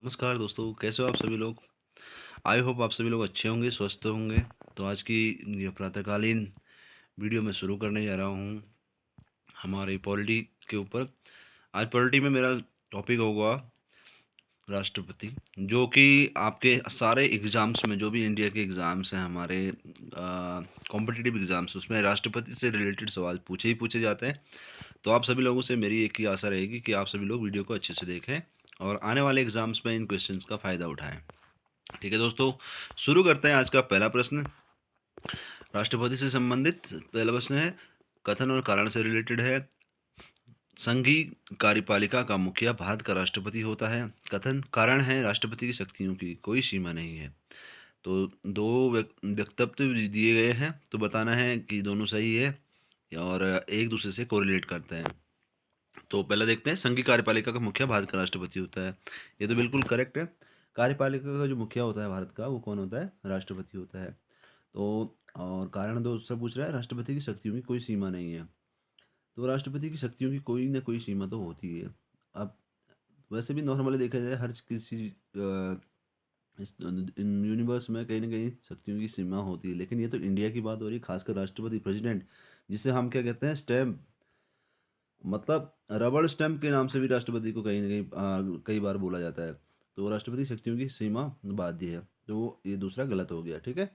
नमस्कार दोस्तों, कैसे हो आप सभी लोग। आई होप आप सभी लोग अच्छे होंगे, स्वस्थ होंगे। तो आज की ये प्रातःकालीन वीडियो मैं शुरू करने जा रहा हूँ हमारे पॉलिटी के ऊपर। आज पॉलिटी में मेरा टॉपिक होगा राष्ट्रपति, जो कि आपके सारे एग्ज़ाम्स में, जो भी इंडिया के एग्ज़ाम्स हैं हमारे कॉम्पिटिटिव एग्ज़ाम्स, उसमें राष्ट्रपति से रिलेटेड सवाल पूछे ही पूछे जाते हैं। तो आप सभी लोगों से मेरी एक ही आशा रहेगी कि आप सभी लोग वीडियो को अच्छे से देखें और आने वाले एग्ज़ाम्स में इन क्वेश्चंस का फ़ायदा उठाएं। ठीक है दोस्तों, शुरू करते हैं। आज का पहला प्रश्न राष्ट्रपति से संबंधित पहला प्रश्न है, कथन और कारण से रिलेटेड है। संघीय कार्यपालिका का मुखिया भारत का राष्ट्रपति होता है। कथन कारण है, राष्ट्रपति की शक्तियों की कोई सीमा नहीं है। तो दो वक्तव्य दिए गए हैं, तो बताना है कि दोनों सही है और एक दूसरे से कोरिलेट करते हैं। तो पहले देखते हैं, संघीय कार्यपालिका का मुखिया भारत का राष्ट्रपति होता है। ये तो बिल्कुल करेक्ट है। कार्यपालिका का जो मुखिया होता है भारत का, वो कौन होता है? राष्ट्रपति होता है। तो और कारण दूसरा पूछ रहा है, राष्ट्रपति की शक्तियों की कोई सीमा नहीं है। तो राष्ट्रपति की शक्तियों की कोई ना कोई सीमा तो होती है। अब वैसे भी नॉर्मली देखा जाए, हर किसी इस इन यूनिवर्स में कहीं ना कहीं शक्तियों की सीमा होती है, लेकिन ये तो इंडिया की बात हो रही है, खासकर राष्ट्रपति, प्रेसिडेंट, जिसे हम क्या कहते हैं, स्टैम्प। मतलब रबड़ स्टैम्प के नाम से भी राष्ट्रपति को कहीं ना कहीं कई बार बोला जाता है। तो राष्ट्रपति शक्तियों की सीमा बाध्य है, तो ये दूसरा गलत हो गया। ठीक है,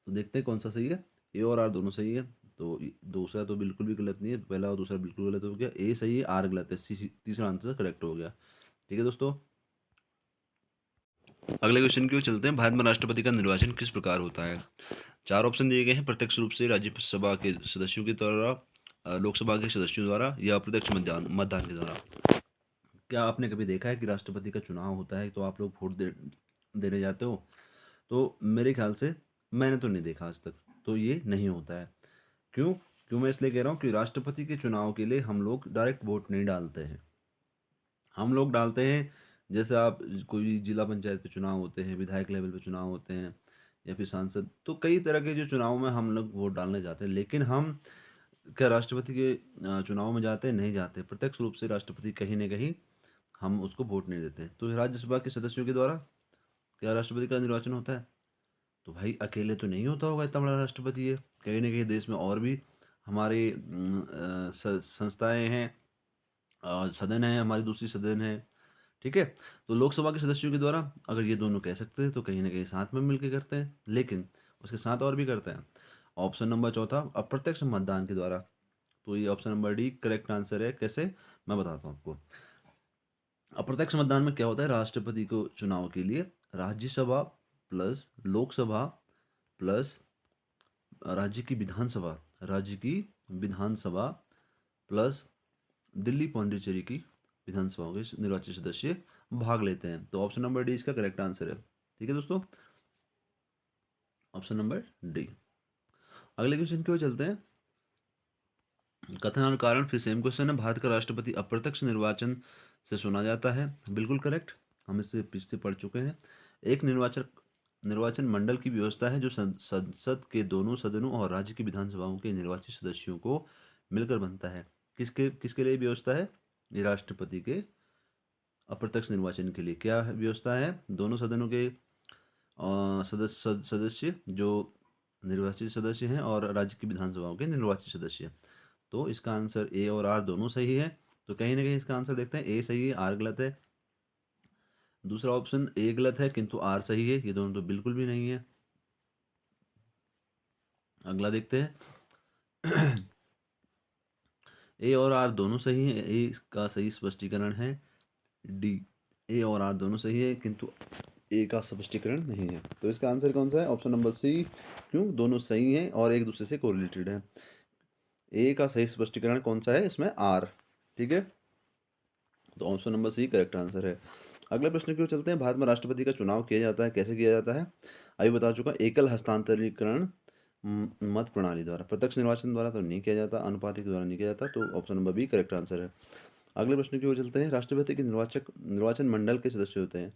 तो देखते हैं कौन सा सही है। ए और आर दोनों सही है। तो दूसरा तो बिल्कुल भी गलत नहीं है, पहला और दूसरा बिल्कुल गलत हो गया। ए सही है, आर गलत है, तीसरा आंसर करेक्ट हो गया। ठीक है दोस्तों, अगले क्वेश्चन की ओर चलते हैं। भारत में राष्ट्रपति का निर्वाचन किस प्रकार होता है? चार ऑप्शन दिए गए हैं, प्रत्यक्ष रूप से राज्यसभा के सदस्यों के द्वारा, लोकसभा के सदस्यों द्वारा, या अप्रत्यक्ष मतदान मतदान के द्वारा। क्या आपने कभी देखा है कि राष्ट्रपति का चुनाव होता है तो आप लोग देने जाते हो? तो मेरे ख्याल से मैंने तो नहीं देखा आज तक, तो ये नहीं होता है। क्यों? क्यों मैं इसलिए कह रहा हूँ कि राष्ट्रपति के चुनाव के लिए हम लोग डायरेक्ट वोट नहीं डालते हैं। हम लोग डालते हैं, जैसे आप कोई जिला पंचायत पे चुनाव होते हैं, विधायक लेवल पे चुनाव होते हैं, या फिर सांसद, तो कई तरह के जो चुनाव में हम लोग वोट डालने जाते हैं। लेकिन हम क्या राष्ट्रपति के चुनाव में जाते हैं? नहीं जाते। प्रत्यक्ष रूप से राष्ट्रपति कहीं ना कहीं हम उसको वोट नहीं देते। तो राज्यसभा के सदस्यों के द्वारा क्या राष्ट्रपति का निर्वाचन होता है? तो भाई अकेले तो नहीं होता होगा, इतना बड़ा राष्ट्रपति है। कहीं ना कहीं देश में और भी हमारे संस्थाएं हैं, सदन है, हमारी दूसरी सदन है। ठीक है, तो लोकसभा के सदस्यों के द्वारा अगर ये दोनों कह सकते हैं, तो कहीं ना कहीं साथ में मिलकर करते हैं, लेकिन उसके साथ और भी करते हैं। ऑप्शन नंबर चौथा, अप्रत्यक्ष मतदान के द्वारा। तो ये option number D correct answer है। कैसे? मैं बताता हूँ आपको। अप्रत्यक्ष मतदान में क्या होता है, राष्ट्रपति को चुनाव के लिए राज्यसभा प्लस लोकसभा प्लस राज्य की विधानसभा प्लस दिल्ली पौंडीचेरी की विधानसभाओं के निर्वाचित सदस्य भाग लेते हैं। तो ऑप्शन नंबर डी इसका करेक्ट आंसर है। ठीक है दोस्तों, ऑप्शन नंबर डी। अगले क्वेश्चन की ओर चलते हैं। कथन और कारण फिर सेम क्वेश्चन है। भारत का राष्ट्रपति अप्रत्यक्ष निर्वाचन से चुना जाता है। बिल्कुल करेक्ट, हम इससे पीछे पढ़ चुके हैं। एक निर्वाचन मंडल की व्यवस्था है जो संसद के दोनों सदनों और राज्य की विधानसभाओं के निर्वाचित सदस्यों को मिलकर बनता है। किसके किसके लिए व्यवस्था है? ये राष्ट्रपति के अप्रत्यक्ष निर्वाचन के लिए क्या व्यवस्था है? दोनों सदनों के सदस्य जो निर्वाचित सदस्य हैं, और राज्य की विधानसभाओं के निर्वाचित सदस्य। तो इसका आंसर ए और आर दोनों सही है। तो कहीं ना कहीं इसका आंसर देखते हैं, ए सही है, आर गलत है। दूसरा ऑप्शन ए गलत है किंतु आर सही है, ये दोनों तो बिल्कुल भी नहीं है। अगला देखते हैं। ए और आर दोनों सही है, ए का सही स्पष्टीकरण है डी। ए और आर दोनों सही है किंतु ए का स्पष्टीकरण नहीं है। तो इसका आंसर कौन सा है? Option number C. क्यों? दोनों सही हैं और एक दूसरे से कोरिलेटेड हैं। ए का सही स्पष्टीकरण कौन सा है इसमें? आर। ठीक है, तो option number C correct answer है। अगले प्रश्न की ओर चलते हैं। भारत में राष्ट्रपति का चुनाव किया जाता है, कैसे किया जाता है? अभी बता चुका, एकल हस्तांतरीकरण मत प्रणाली द्वारा। प्रत्यक्ष निर्वाचन द्वारा तो नहीं किया जाता, अनुपातिक द्वारा नहीं किया जाता। तो option number B correct answer है। अगले प्रश्न की ओर चलते हैं। राष्ट्रपति के निर्वाचन मंडल के सदस्य होते हैं।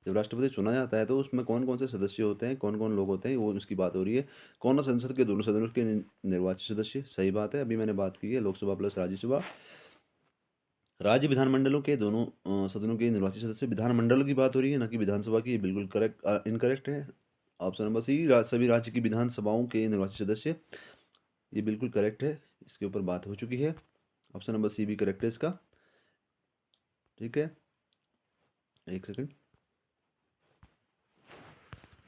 जब राष्ट्रपति चुना जाता है तो उसमें कौन कौन से सदस्य होते हैं, कौन कौन लोग होते हैं, वो उसकी बात हो रही है। कौन संसद के दोनों सदनों के निर्वाचित सदस्य? सही बात है, अभी मैंने बात की है, लोकसभा प्लस राज्यसभा। राज्य विधानमंडलों के दोनों सदनों के निर्वाचित सदस्य, विधानमंडलों की बात हो रही है ना कि विधानसभा की, ये बिल्कुल करेक्ट इनकरेक्ट है। ऑप्शन नंबर सी, सभी राज्य की विधानसभाओं के निर्वाचित सदस्य, ये बिल्कुल करेक्ट है, इसके ऊपर बात हो चुकी है। ऑप्शन नंबर सी भी करेक्ट है इसका। ठीक है, एक सेकंड।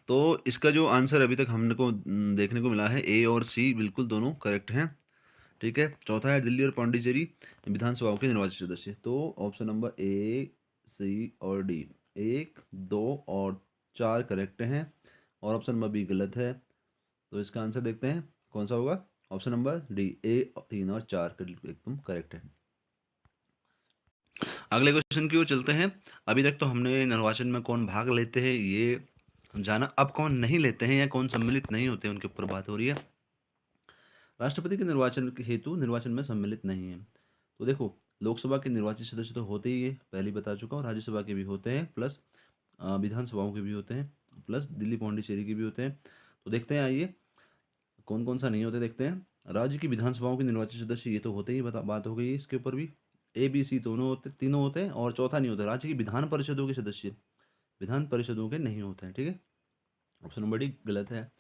तो इसका जो आंसर अभी तक हमने को देखने को मिला है, ए और सी बिल्कुल दोनों करेक्ट हैं। ठीक है, चौथा है दिल्ली और पांडिचेरी विधानसभाओं के निर्वाचित सदस्य। तो ऑप्शन नंबर ए, सी और डी, 1, 2 और 4 करेक्ट हैं, और ऑप्शन नंबर बी गलत है। तो इसका आंसर देखते हैं कौन सा होगा। ऑप्शन नंबर डी, ए 3 और 4 एकदम करेक्ट है। अगले क्वेश्चन की ओर चलते हैं। अभी तक तो हमने निर्वाचन में कौन भाग लेते हैं ये जाना, अब कौन नहीं लेते हैं या कौन सम्मिलित नहीं होते हैं उनके ऊपर बात हो रही है। राष्ट्रपति के निर्वाचन के हेतु निर्वाचन में सम्मिलित नहीं है। तो देखो, लोकसभा के निर्वाचित सदस्य तो होते ही है, पहले ही बता चुका हूँ, राज्यसभा के भी होते हैं, प्लस विधानसभाओं के भी होते हैं, प्लस दिल्ली पौंडीचेरी के भी होते हैं। तो देखते हैं, आइए कौन कौन सा नहीं होते देखते हैं। राज्य की विधानसभाओं के निर्वाचित सदस्य ये तो होते ही, बात हो गई है इसके ऊपर भी। ए बी सी दोनों होते, तीनों होते हैं, और चौथा नहीं होता, राज्य की विधान परिषदों के सदस्य विधान परिषदों के नहीं होते हैं। ठीक है, ऑप्शन नंबर डी गलत है।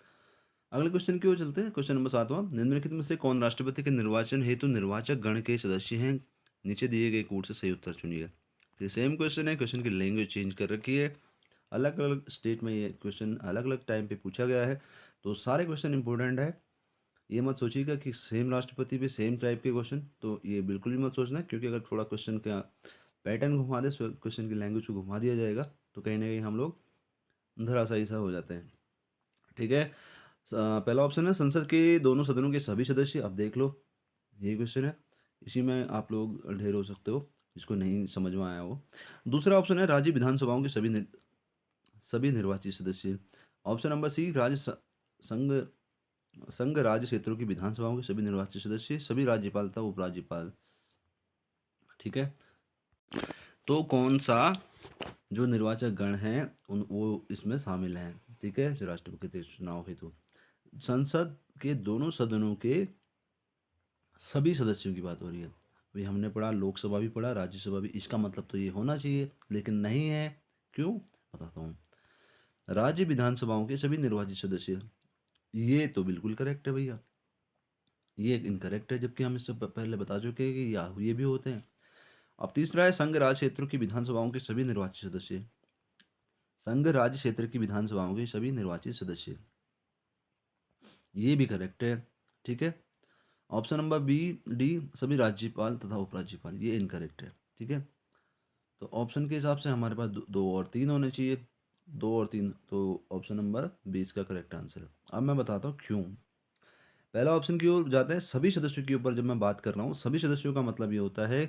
अगले क्वेश्चन की ओर चलते हैं। क्वेश्चन नंबर 7वां, निम्नलिखित में से कौन राष्ट्रपति के निर्वाचन हेतु निर्वाचक गण के सदस्य हैं? नीचे दिए गए कोड से सही उत्तर चुनिए। ये सेम क्वेश्चन है, क्वेश्चन की लैंग्वेज चेंज कर रखी है, अलग अलग स्टेट में ये क्वेश्चन अलग अलग टाइम पे पूछा गया है। तो सारे क्वेश्चन इंपॉर्टेंट है, ये मत सोचिएगा कि सेम राष्ट्रपति पे सेम टाइप के क्वेश्चन, तो ये बिल्कुल भी मत सोचना, क्योंकि अगर थोड़ा क्वेश्चन का पैटर्न घुमा दे, क्वेश्चन की लैंग्वेज को घुमा दिया जाएगा, तो कहीं ना कहीं हम लोग धराशायी सा हो जाते हैं। ठीक है, पहला ऑप्शन है संसद के दोनों सदनों के सभी सदस्य। अब देख लो, यही क्वेश्चन है, इसी में आप लोग ढेर हो सकते हो जिसको नहीं समझ में आया हो। दूसरा ऑप्शन है राज्य विधानसभाओं के सभी निर्वाचित सदस्य। ऑप्शन नंबर सी, संघ संघ राज्य क्षेत्रों की विधानसभाओं के सभी निर्वाचित सदस्य, सभी राज्यपाल तथा उपराज्यपाल। ठीक है, तो कौन सा जो निर्वाचक गण हैं वो इसमें शामिल हैं? ठीक है, जो राष्ट्रपति के चुनाव हेतु संसद के दोनों सदनों के सभी सदस्यों की बात हो रही है। अभी हमने पढ़ा, लोकसभा भी पढ़ा, राज्यसभा भी, इसका मतलब तो ये होना चाहिए, लेकिन नहीं है। क्यों, बताता हूँ। राज्य विधानसभाओं के सभी निर्वाचित सदस्य, ये तो बिल्कुल करेक्ट है भैया, ये इनकरेक्ट है, जबकि हम इससे पहले बता चुके हैं कि ये भी होते हैं। अब तीसरा है संघ राज्य क्षेत्रों की विधानसभाओं के सभी निर्वाचित सदस्य। संघ राज्य क्षेत्र की विधानसभाओं के सभी निर्वाचित सदस्य, ये भी करेक्ट है। ठीक है, ऑप्शन नंबर बी, डी, सभी राज्यपाल तथा उपराज्यपाल, ये इनकरेक्ट है। ठीक है, तो ऑप्शन के हिसाब से हमारे पास 2 और 3 होने चाहिए, 2 और 3, तो ऑप्शन नंबर बी इसका करेक्ट आंसर है। अब मैं बताता हूँ क्यों। पहला ऑप्शन की ओर जाते हैं, सभी सदस्यों के ऊपर जब मैं बात कर रहा हूँ, सभी सदस्यों का मतलब ये होता है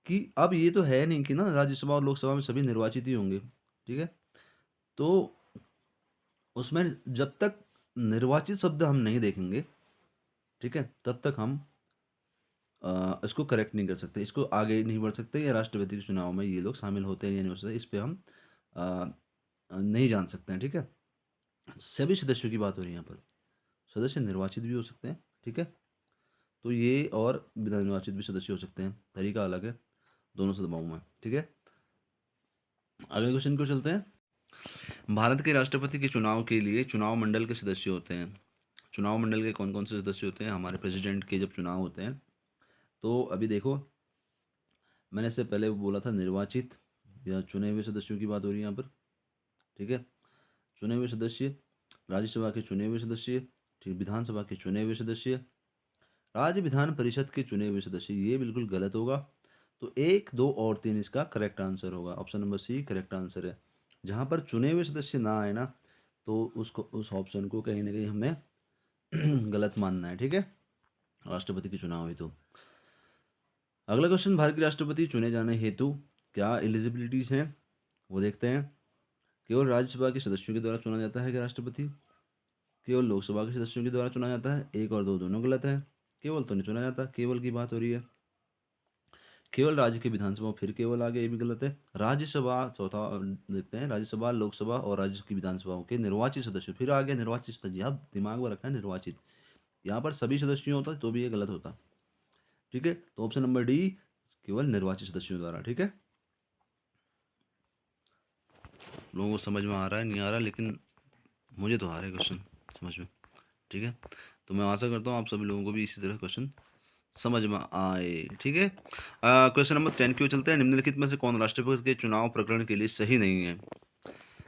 कि अब ये तो है नहीं कि ना राज्यसभा और लोकसभा में सभी निर्वाचित ही होंगे। ठीक है, तो उसमें जब तक निर्वाचित शब्द हम नहीं देखेंगे, ठीक है, तब तक हम इसको करेक्ट नहीं कर सकते, इसको आगे नहीं बढ़ सकते, या राष्ट्रपति के चुनाव में ये लोग शामिल होते हैं या नहीं हो सकते, इस पर हम अ, नहीं जान सकते हैं। ठीक है, सभी सदस्यों की बात हो रही है यहाँ पर, सदस्य निर्वाचित भी हो सकते हैं। ठीक है, तो ये और बिना निर्वाचित भी सदस्य हो सकते हैं, तरीका अलग है दोनों सदस्यों में। ठीक है, अगले क्वेश्चन को चलते हैं। भारत के राष्ट्रपति के चुनाव के लिए चुनाव मंडल के सदस्य होते हैं। चुनाव मंडल के कौन कौन से सदस्य होते हैं? हमारे प्रेसिडेंट के जब चुनाव होते हैं, तो अभी देखो, मैंने इससे पहले बोला था निर्वाचित या चुने हुए सदस्यों की बात हो रही है यहाँ पर। ठीक है, चुने हुए सदस्य, राज्यसभा के चुने हुए सदस्य, ठीक, विधानसभा के चुने हुए सदस्य, राज्य विधान परिषद के चुने हुए सदस्य, ये बिल्कुल गलत होगा। तो 1, 2 और 3 इसका करेक्ट आंसर होगा, option number C correct answer है। जहाँ पर चुने हुए सदस्य ना आए ना, तो उसको, उस ऑप्शन को कहीं ना कहीं हमें गलत मानना है। ठीक है, राष्ट्रपति के चुनाव हेतु। अगला क्वेश्चन, भारत के राष्ट्रपति चुने जाने हेतु क्या एलिजिबिलिटीज़ हैं, वो देखते हैं। केवल राज्यसभा के सदस्यों के द्वारा चुना जाता है क्या राष्ट्रपति? केवल लोकसभा के सदस्यों के द्वारा चुना जाता है? 1 और 2 दोनों गलत है, केवल तो नहीं चुना जाता, केवल की बात हो रही है। केवल राज्य की विधानसभा, फिर केवल आगे, ये भी गलत है। राज्यसभा, चौथा देखते हैं, राज्यसभा, लोकसभा और राज्य की विधानसभाओं के निर्वाचित सदस्य, फिर आगे निर्वाचित सदस्य, आप दिमाग में रखना है निर्वाचित, यहाँ पर सभी सदस्यों होता तो भी ये गलत होता। ठीक है, तो ऑप्शन नंबर डी, केवल निर्वाचित सदस्यों द्वारा। ठीक है, लोगों को समझ में आ रहा है नहीं आ रहा, लेकिन मुझे तो आ रहा है क्वेश्चन समझ में। ठीक है, तो मैं आशा करता हूँ आप सभी लोगों को भी इसी तरह क्वेश्चन समझ में आए। ठीक है, क्वेश्चन नंबर 10 क्यों चलते हैं। निम्नलिखित में से कौन राष्ट्रपति के चुनाव प्रकरण के लिए सही नहीं है।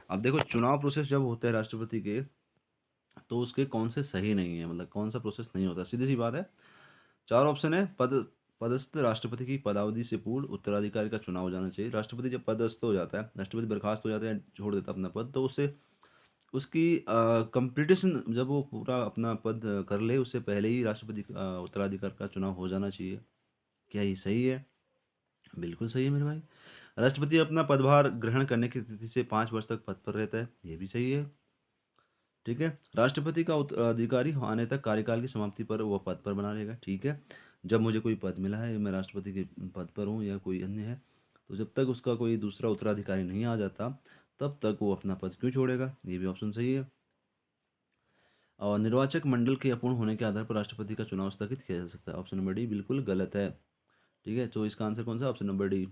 अब देखो, चुनाव प्रोसेस जब होते हैं राष्ट्रपति के, तो उसके कौन से सही नहीं है, मतलब कौन सा प्रोसेस नहीं होता, सीधी सी बात है। चार ऑप्शन है। पदस्थ राष्ट्रपति की पदावधि से पूर्व उत्तराधिकारी का चुनाव हो जाना चाहिए। राष्ट्रपति जब पदस्थ हो जाता है, राष्ट्रपति बर्खास्त हो जाता है, छोड़ देता है अपना पद, तो उससे उसकी कंप्लीटेशन, जब वो पूरा अपना पद कर ले, उससे पहले ही राष्ट्रपति उत्तराधिकारी का चुनाव हो जाना चाहिए। क्या ये सही है? बिल्कुल सही है मेरे भाई। राष्ट्रपति अपना पदभार ग्रहण करने की तिथि से 5 वर्ष तक पद पर रहता है, ये भी सही है। ठीक है, राष्ट्रपति का उत्तराधिकारी आने तक कार्यकाल की समाप्ति पर वह पद पर बना रहेगा। ठीक है, जब मुझे कोई पद मिला है, मैं राष्ट्रपति के पद पर हूँ या कोई अन्य है, तो जब तक उसका कोई दूसरा उत्तराधिकारी नहीं आ जाता, तब तक वो अपना पद क्यों छोड़ेगा, ये भी ऑप्शन सही है। और निर्वाचक मंडल के अपूर्ण होने के आधार पर राष्ट्रपति का चुनाव स्थगित किया जा सकता है, ऑप्शन नंबर डी बिल्कुल गलत है। ठीक है, तो इसका आंसर कौन सा, ऑप्शन नंबर डी।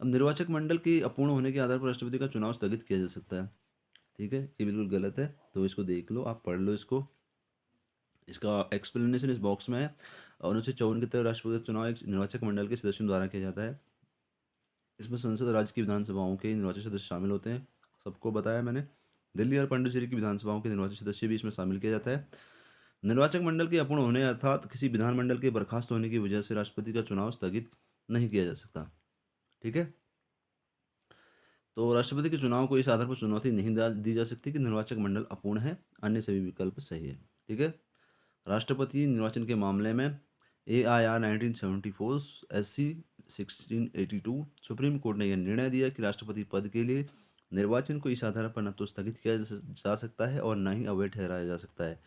अब निर्वाचक मंडल के अपूर्ण होने के आधार पर राष्ट्रपति का चुनाव स्थगित किया जा सकता है। ठीक है, ये बिल्कुल गलत है, तो इसको देख लो, आप पढ़ लो इसको। इसका एक्सप्लेनेशन इस बॉक्स में है। और 1954 के तहत राष्ट्रपति का चुनाव एक निर्वाचक मंडल के सदस्यों द्वारा किया जाता है। इसमें संसद और राज्य की विधानसभाओं के निर्वाचित सदस्य शामिल होते हैं, सबको बताया मैंने। दिल्ली और पांडिचेरी की विधानसभाओं के निर्वाचित सदस्य भी इसमें शामिल किया जाता है। निर्वाचक मंडल के अपूर्ण होने अर्थात किसी विधानमंडल के बर्खास्त होने की वजह से राष्ट्रपति का चुनाव स्थगित नहीं किया जा सकता। ठीक है, तो राष्ट्रपति के चुनाव को इस आधार पर चुनौती नहीं दी जा सकती कि निर्वाचक मंडल अपूर्ण है, अन्य सभी विकल्प सही है। ठीक है, राष्ट्रपति निर्वाचन के मामले में AIR 1974 SC 1682 सुप्रीम कोर्ट ने यह निर्णय दिया कि राष्ट्रपति पद के लिए निर्वाचन को इस आधार पर न तो स्थगित किया जा सकता है और न ही अवैध ठहराया जा सकता है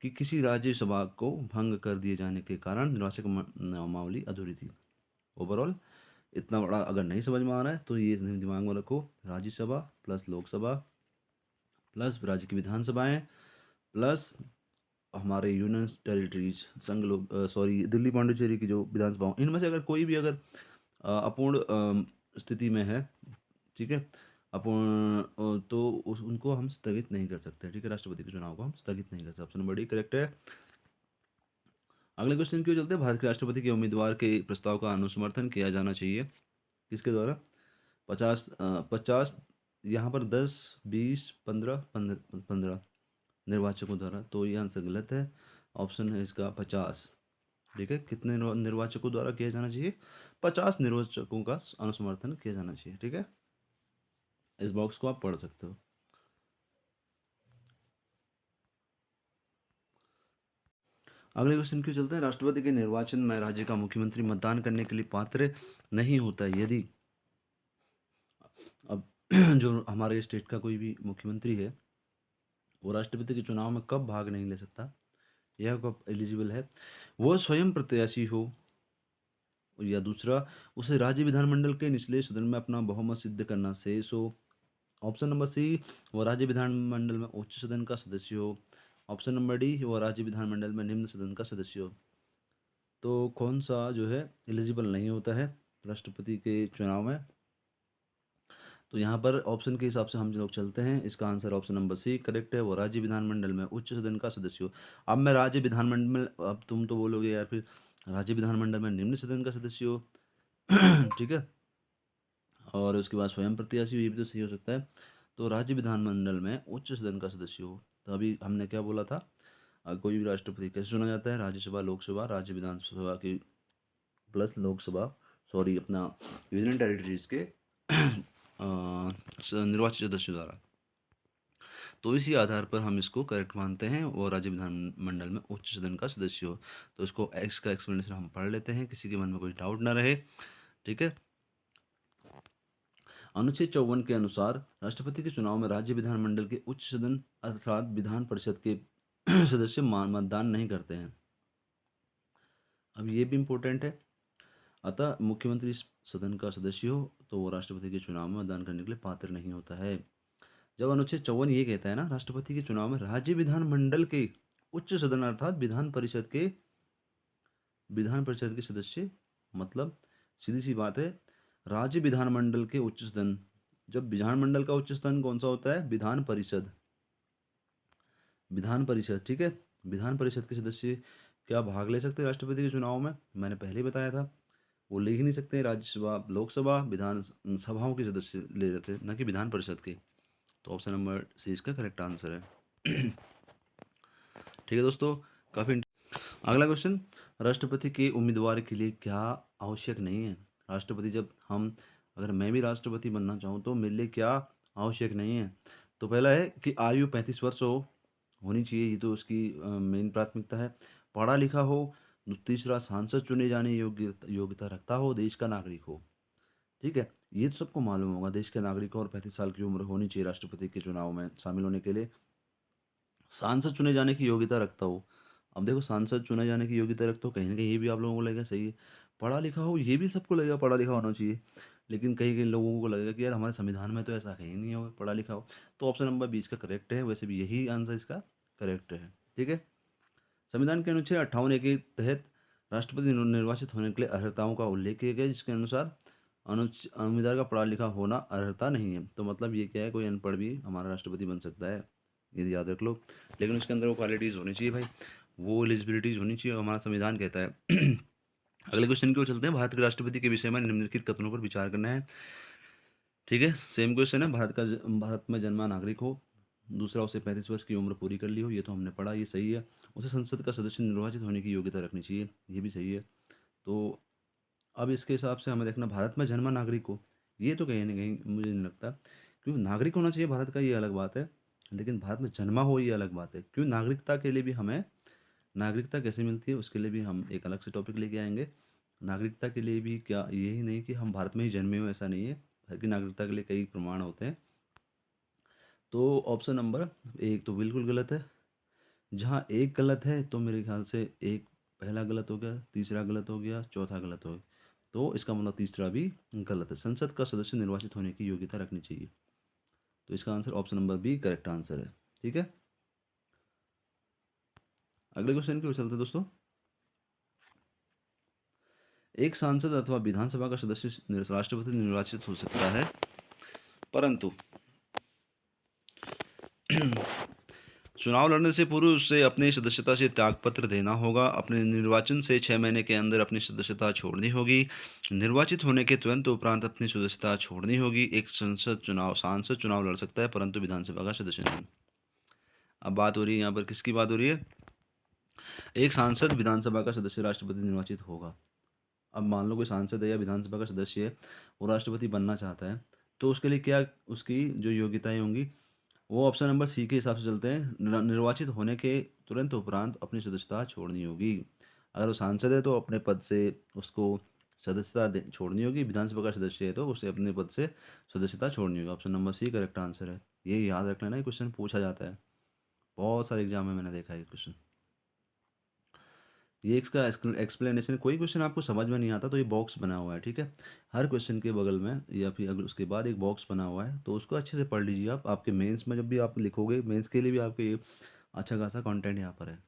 कि किसी राज्यसभा को भंग कर दिए जाने के कारण निर्वाचक नामावली अधूरी थी। ओवरऑल इतना बड़ा अगर नहीं समझ में आ रहा है तो ये दिमाग में रखो, राज्यसभा प्लस लोकसभा प्लस राज्य की विधानसभाएं प्लस हमारे यूनियन टेरिटरीज संघ लोग, सॉरी दिल्ली पांडिचेरी की जो विधानसभाओं, इनमें से अगर कोई भी अगर अपूर्ण स्थिति में है, ठीक है, अपूर्ण तो उनको हम स्थगित नहीं कर सकते। ठीक है, राष्ट्रपति के चुनाव को हम स्थगित नहीं कर सकते, ऑप्शन नंबर डी करेक्ट है। अगले क्वेश्चन क्यों चलते हैं। भारत के राष्ट्रपति के उम्मीदवार के प्रस्ताव का अनुसमर्थन किया जाना चाहिए, किसके द्वारा। 50 यहाँ पर 10 20 15 15 निर्वाचकों द्वारा, तो ये आंसर गलत है। ऑप्शन है इसका 50। ठीक है, कितने निर्वाचकों द्वारा किया जाना चाहिए, 50 निर्वाचकों का अनुसमर्थन किया जाना चाहिए। ठीक है, इस बॉक्स को आप पढ़ सकते हो। अगले क्वेश्चन क्यों चलते हैं। राष्ट्रपति के निर्वाचन में राज्य का मुख्यमंत्री मतदान करने के लिए पात्र नहीं होता यदि, अब जो हमारे स्टेट का कोई भी मुख्यमंत्री है, वो राष्ट्रपति के चुनाव में कब भाग नहीं ले सकता, यह कब एलिजिबल है, वो स्वयं प्रत्याशी हो, या दूसरा उसे राज्य विधानमंडल के निचले सदन में अपना बहुमत सिद्ध करना शेष हो। ऑप्शन नंबर सी, वो राज्य विधानमंडल में उच्च सदन का सदस्य हो। ऑप्शन नंबर डी, वो राज्य विधानमंडल में निम्न सदन का सदस्य हो। तो कौन सा जो है एलिजिबल नहीं होता है राष्ट्रपति के चुनाव में, तो यहाँ पर ऑप्शन के हिसाब से हम लोग चलते हैं। इसका answer option number C correct है, वो राज्य विधानमंडल में उच्च सदन का सदस्य हो। अब मैं राज्य विधानमंडल, अब तुम तो बोलोगे यार फिर राज्य विधानमंडल में निम्न सदन का सदस्य हो। ठीक है, और उसके बाद स्वयं प्रत्याशी हो, ये भी तो सही हो सकता है। तो राज्य विधानमंडल में उच्च सदन का सदस्य हो, तो अभी हमने क्या बोला था, कोई भी राष्ट्रपति कैसे चुना जाता है, राज्यसभा लोकसभा राज्य विधानसभा की प्लस लोकसभा, सॉरी अपना यूनियन टेरिटरीज के निर्वाचित सदस्यों द्वारा। तो इसी आधार पर हम इसको करेक्ट मानते हैं, और राज्य विधानमंडल में उच्च सदन का सदस्य हो। तो इसको एक्स का एक्सप्लेनेशन हम पढ़ लेते हैं, किसी के मन में कोई डाउट ना रहे। ठीक है, अनुच्छेद 54 के अनुसार राष्ट्रपति के चुनाव में राज्य विधानमंडल के उच्च सदन अर्थात विधान परिषद के सदस्य मतदान नहीं करते हैं। अब ये भी इम्पोर्टेंट है। अतः मुख्यमंत्री सदन का सदस्य हो तो वो राष्ट्रपति के चुनाव में मतदान करने के लिए पात्र नहीं होता है। जब अनुच्छेद 54 ये कहता है ना, राष्ट्रपति के चुनाव में राज्य विधानमंडल के उच्च सदन अर्थात विधान परिषद के सदस्य, मतलब सीधी सी बात है। राज्य विधानमंडल के उच्च सदन, जब विधानमंडल का उच्च सदन कौन सा होता है? विधान परिषद। विधान परिषद, ठीक है। विधान परिषद के सदस्य क्या भाग ले सकते हैं राष्ट्रपति के चुनाव में? मैंने पहले ही बताया था, वो ले ही नहीं सकते। राज्यसभा, लोकसभा, विधान सभाओं के सदस्य ले रहे थे, न कि विधान परिषद के। तो ऑप्शन नंबर सी इसका करेक्ट आंसर है। ठीक है दोस्तों, काफ़ी। अगला क्वेश्चन, राष्ट्रपति के उम्मीदवार के लिए क्या आवश्यक नहीं है? राष्ट्रपति, जब हम, अगर मैं भी राष्ट्रपति बनना चाहूँ तो मेरे लिए क्या आवश्यक नहीं है? तो पहला है कि आयु 35 वर्ष होनी चाहिए, ये तो उसकी मेन प्राथमिकता है। पढ़ा लिखा हो। तीसरा, सांसद चुने जाने योग्यता रखता हो, देश का नागरिक हो। ठीक है, ये तो सबको मालूम होगा, देश के नागरिक हो और 35 साल की उम्र होनी चाहिए राष्ट्रपति के चुनाव में शामिल होने के लिए। सांसद चुने जाने की योग्यता रखता हो। अब देखो, सांसद चुने जाने की योग्यता रखता हो, कहीं न कहीं ये भी आप लोगों को लगेगा सही है। पढ़ा लिखा हो, ये भी सबको लगेगा पढ़ा लिखा होना चाहिए। लेकिन कई-कई लोगों को लगेगा कि यार हमारे संविधान में तो ऐसा कहीं नहीं है पढ़ा लिखा हो। तो ऑप्शन नंबर 20 का करेक्ट है, वैसे भी यही आंसर इसका करेक्ट है। ठीक है? संविधान के अनुच्छेद 58 ए के तहत राष्ट्रपति निर्वाचित होने के लिए अर्हताओं का उल्लेख किया गया है, जिसके अनुसार उम्मीदवार का पढ़ा लिखा होना अर्हता नहीं है। तो मतलब ये क्या है, कोई अनपढ़ भी हमारा राष्ट्रपति बन सकता है, ये याद रख लो। लेकिन उसके अंदर वो क्वालिटीज़ होनी चाहिए भाई, वो एलिजिबिलिटीज़ होनी चाहिए, हमारा संविधान कहता है। अगले क्वेश्चन की ओर चलते हैं। भारत के राष्ट्रपति के विषय में निम्नलिखित कथनों पर विचार करना है। ठीक है, सेम क्वेश्चन है। भारत में जन्मा नागरिक हो। दूसरा, उसे 35 वर्ष की उम्र पूरी कर ली हो, ये तो हमने पढ़ा, ये सही है। उसे संसद का सदस्य निर्वाचित होने की योग्यता रखनी चाहिए, ये भी सही है। तो अब इसके हिसाब से हमें देखना, भारत में जन्मा नागरिक हो, ये तो कहीं न कहीं मुझे नहीं लगता। क्यों नागरिक होना चाहिए भारत का, ये अलग बात है, लेकिन भारत में जन्मा हो, ये अलग बात है। क्यों नागरिकता के लिए भी हमें, नागरिकता कैसे मिलती है उसके लिए भी हम एक अलग से टॉपिक लेके आएँगे। नागरिकता के लिए भी क्या यही नहीं कि हम भारत में ही जन्मे हो, ऐसा नहीं है। भारत की नागरिकता के लिए कई प्रमाण होते हैं। तो ऑप्शन नंबर 1 तो बिल्कुल गलत है। जहाँ एक गलत है तो मेरे ख्याल से एक पहला गलत हो गया, तीसरा गलत हो गया, चौथा गलत हो गया। तो इसका मतलब तीसरा भी गलत है। संसद का सदस्य निर्वाचित होने की योग्यता रखनी चाहिए। तो इसका answer option number B correct answer है। ठीक है, अगले क्वेश्चन की ओर चलते हैं दोस्तों। एक सांसद अथवा विधानसभा का सदस्य राष्ट्रपति निर्वाचित हो सकता है, परंतु चुनाव लड़ने से पूर्व उसे अपनी सदस्यता से त्यागपत्र देना होगा। अपने निर्वाचन से 6 महीने के अंदर अपनी सदस्यता छोड़नी होगी। निर्वाचित होने के तुरंत उपरांत अपनी सदस्यता छोड़नी होगी। एक सांसद चुनाव लड़ सकता है, परंतु विधानसभा का सदस्य नहीं। अब बात हो रही है यहाँ पर, किसकी बात हो रही है? एक सांसद विधानसभा का सदस्य राष्ट्रपति निर्वाचित होगा। अब मान लो कोई सांसद है या विधानसभा का सदस्य है, वो राष्ट्रपति बनना चाहता है, तो उसके लिए क्या उसकी जो योग्यताएं होंगी, वो ऑप्शन नंबर सी के हिसाब से चलते हैं। निर्वाचित होने के तुरंत उपरांत अपनी सदस्यता छोड़नी होगी। अगर वो सांसद है तो अपने पद से उसको सदस्यता छोड़नी होगी। विधानसभा का सदस्य है तो उसे अपने पद से सदस्यता छोड़नी होगी। Option number C correct answer है। ये याद रख लेना, ये क्वेश्चन पूछा जाता है, बहुत सारे एग्जाम में मैंने देखा है ये क्वेश्चन। ये इसका एक्सप्लेनेशन, कोई क्वेश्चन आपको समझ में नहीं आता तो ये बॉक्स बना हुआ है, ठीक है। हर क्वेश्चन के बगल में या फिर अगर उसके बाद एक बॉक्स बना हुआ है, तो उसको अच्छे से पढ़ लीजिए आप। आपके मेंस में जब भी आप लिखोगे, मेंस के लिए भी आपके ये अच्छा खासा कंटेंट यहाँ पर है।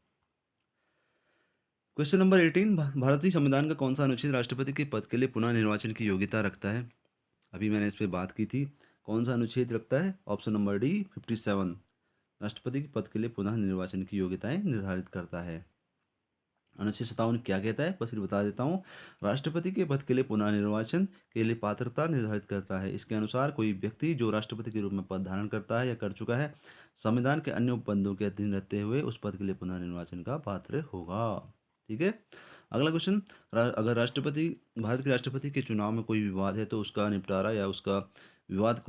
क्वेश्चन नंबर 18, भारतीय संविधान का कौन सा अनुच्छेद राष्ट्रपति के पद के लिए पुनः निर्वाचन की योग्यता रखता है? अभी मैंने इस पर बात की थी। कौन सा अनुच्छेद रखता है? ऑप्शन नंबर डी 57 राष्ट्रपति के पद के लिए पुनः निर्वाचन की योग्यताएं निर्धारित करता है। अनुच्छेद 57 क्या कहता है, बस फिर बता देता हूँ। राष्ट्रपति के पद के लिए पुनः निर्वाचन के लिए पात्रता निर्धारित करता है। इसके अनुसार कोई व्यक्ति जो राष्ट्रपति के रूप में पद धारण करता है या कर चुका है, संविधान के अन्य उपबंधों के अधीन रहते हुए उस पद के लिए पुनः निर्वाचन का पात्र होगा। ठीक है, अगला क्वेश्चन। अगर राष्ट्रपति, भारत के राष्ट्रपति के चुनाव में कोई विवाद है तो उसका निपटारा या उसका विवाद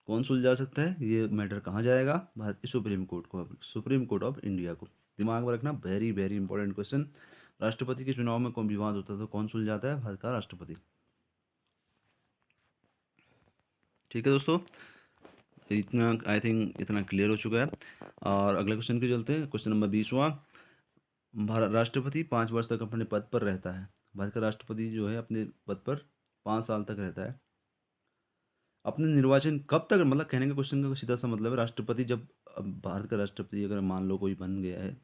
कौन सुलझा सकता है? ये मैटर कहाँ जाएगा? भारत की सुप्रीम कोर्ट को, सुप्रीम कोर्ट ऑफ इंडिया को। दिमाग में रखना, वेरी वेरी इंपॉर्टेंट क्वेश्चन। राष्ट्रपति के चुनाव में कोई विवाद होता है तो कौन सुलझाता है? भारत का राष्ट्रपति। ठीक है दोस्तों, इतना आई थिंक इतना क्लियर हो चुका है। और अगले क्वेश्चन के चलते हैं। Question number 20वां। भारत राष्ट्रपति 5 वर्ष तक अपने पद पर रहता है। भारत का राष्ट्रपति जो है अपने पद पर 5 साल तक रहता है। अपने निर्वाचन कब तक, मतलब कहने का क्वेश्चन का सीधा सा मतलब है, राष्ट्रपति जब, अब भारत का राष्ट्रपति अगर मान लो कोई बन गया है,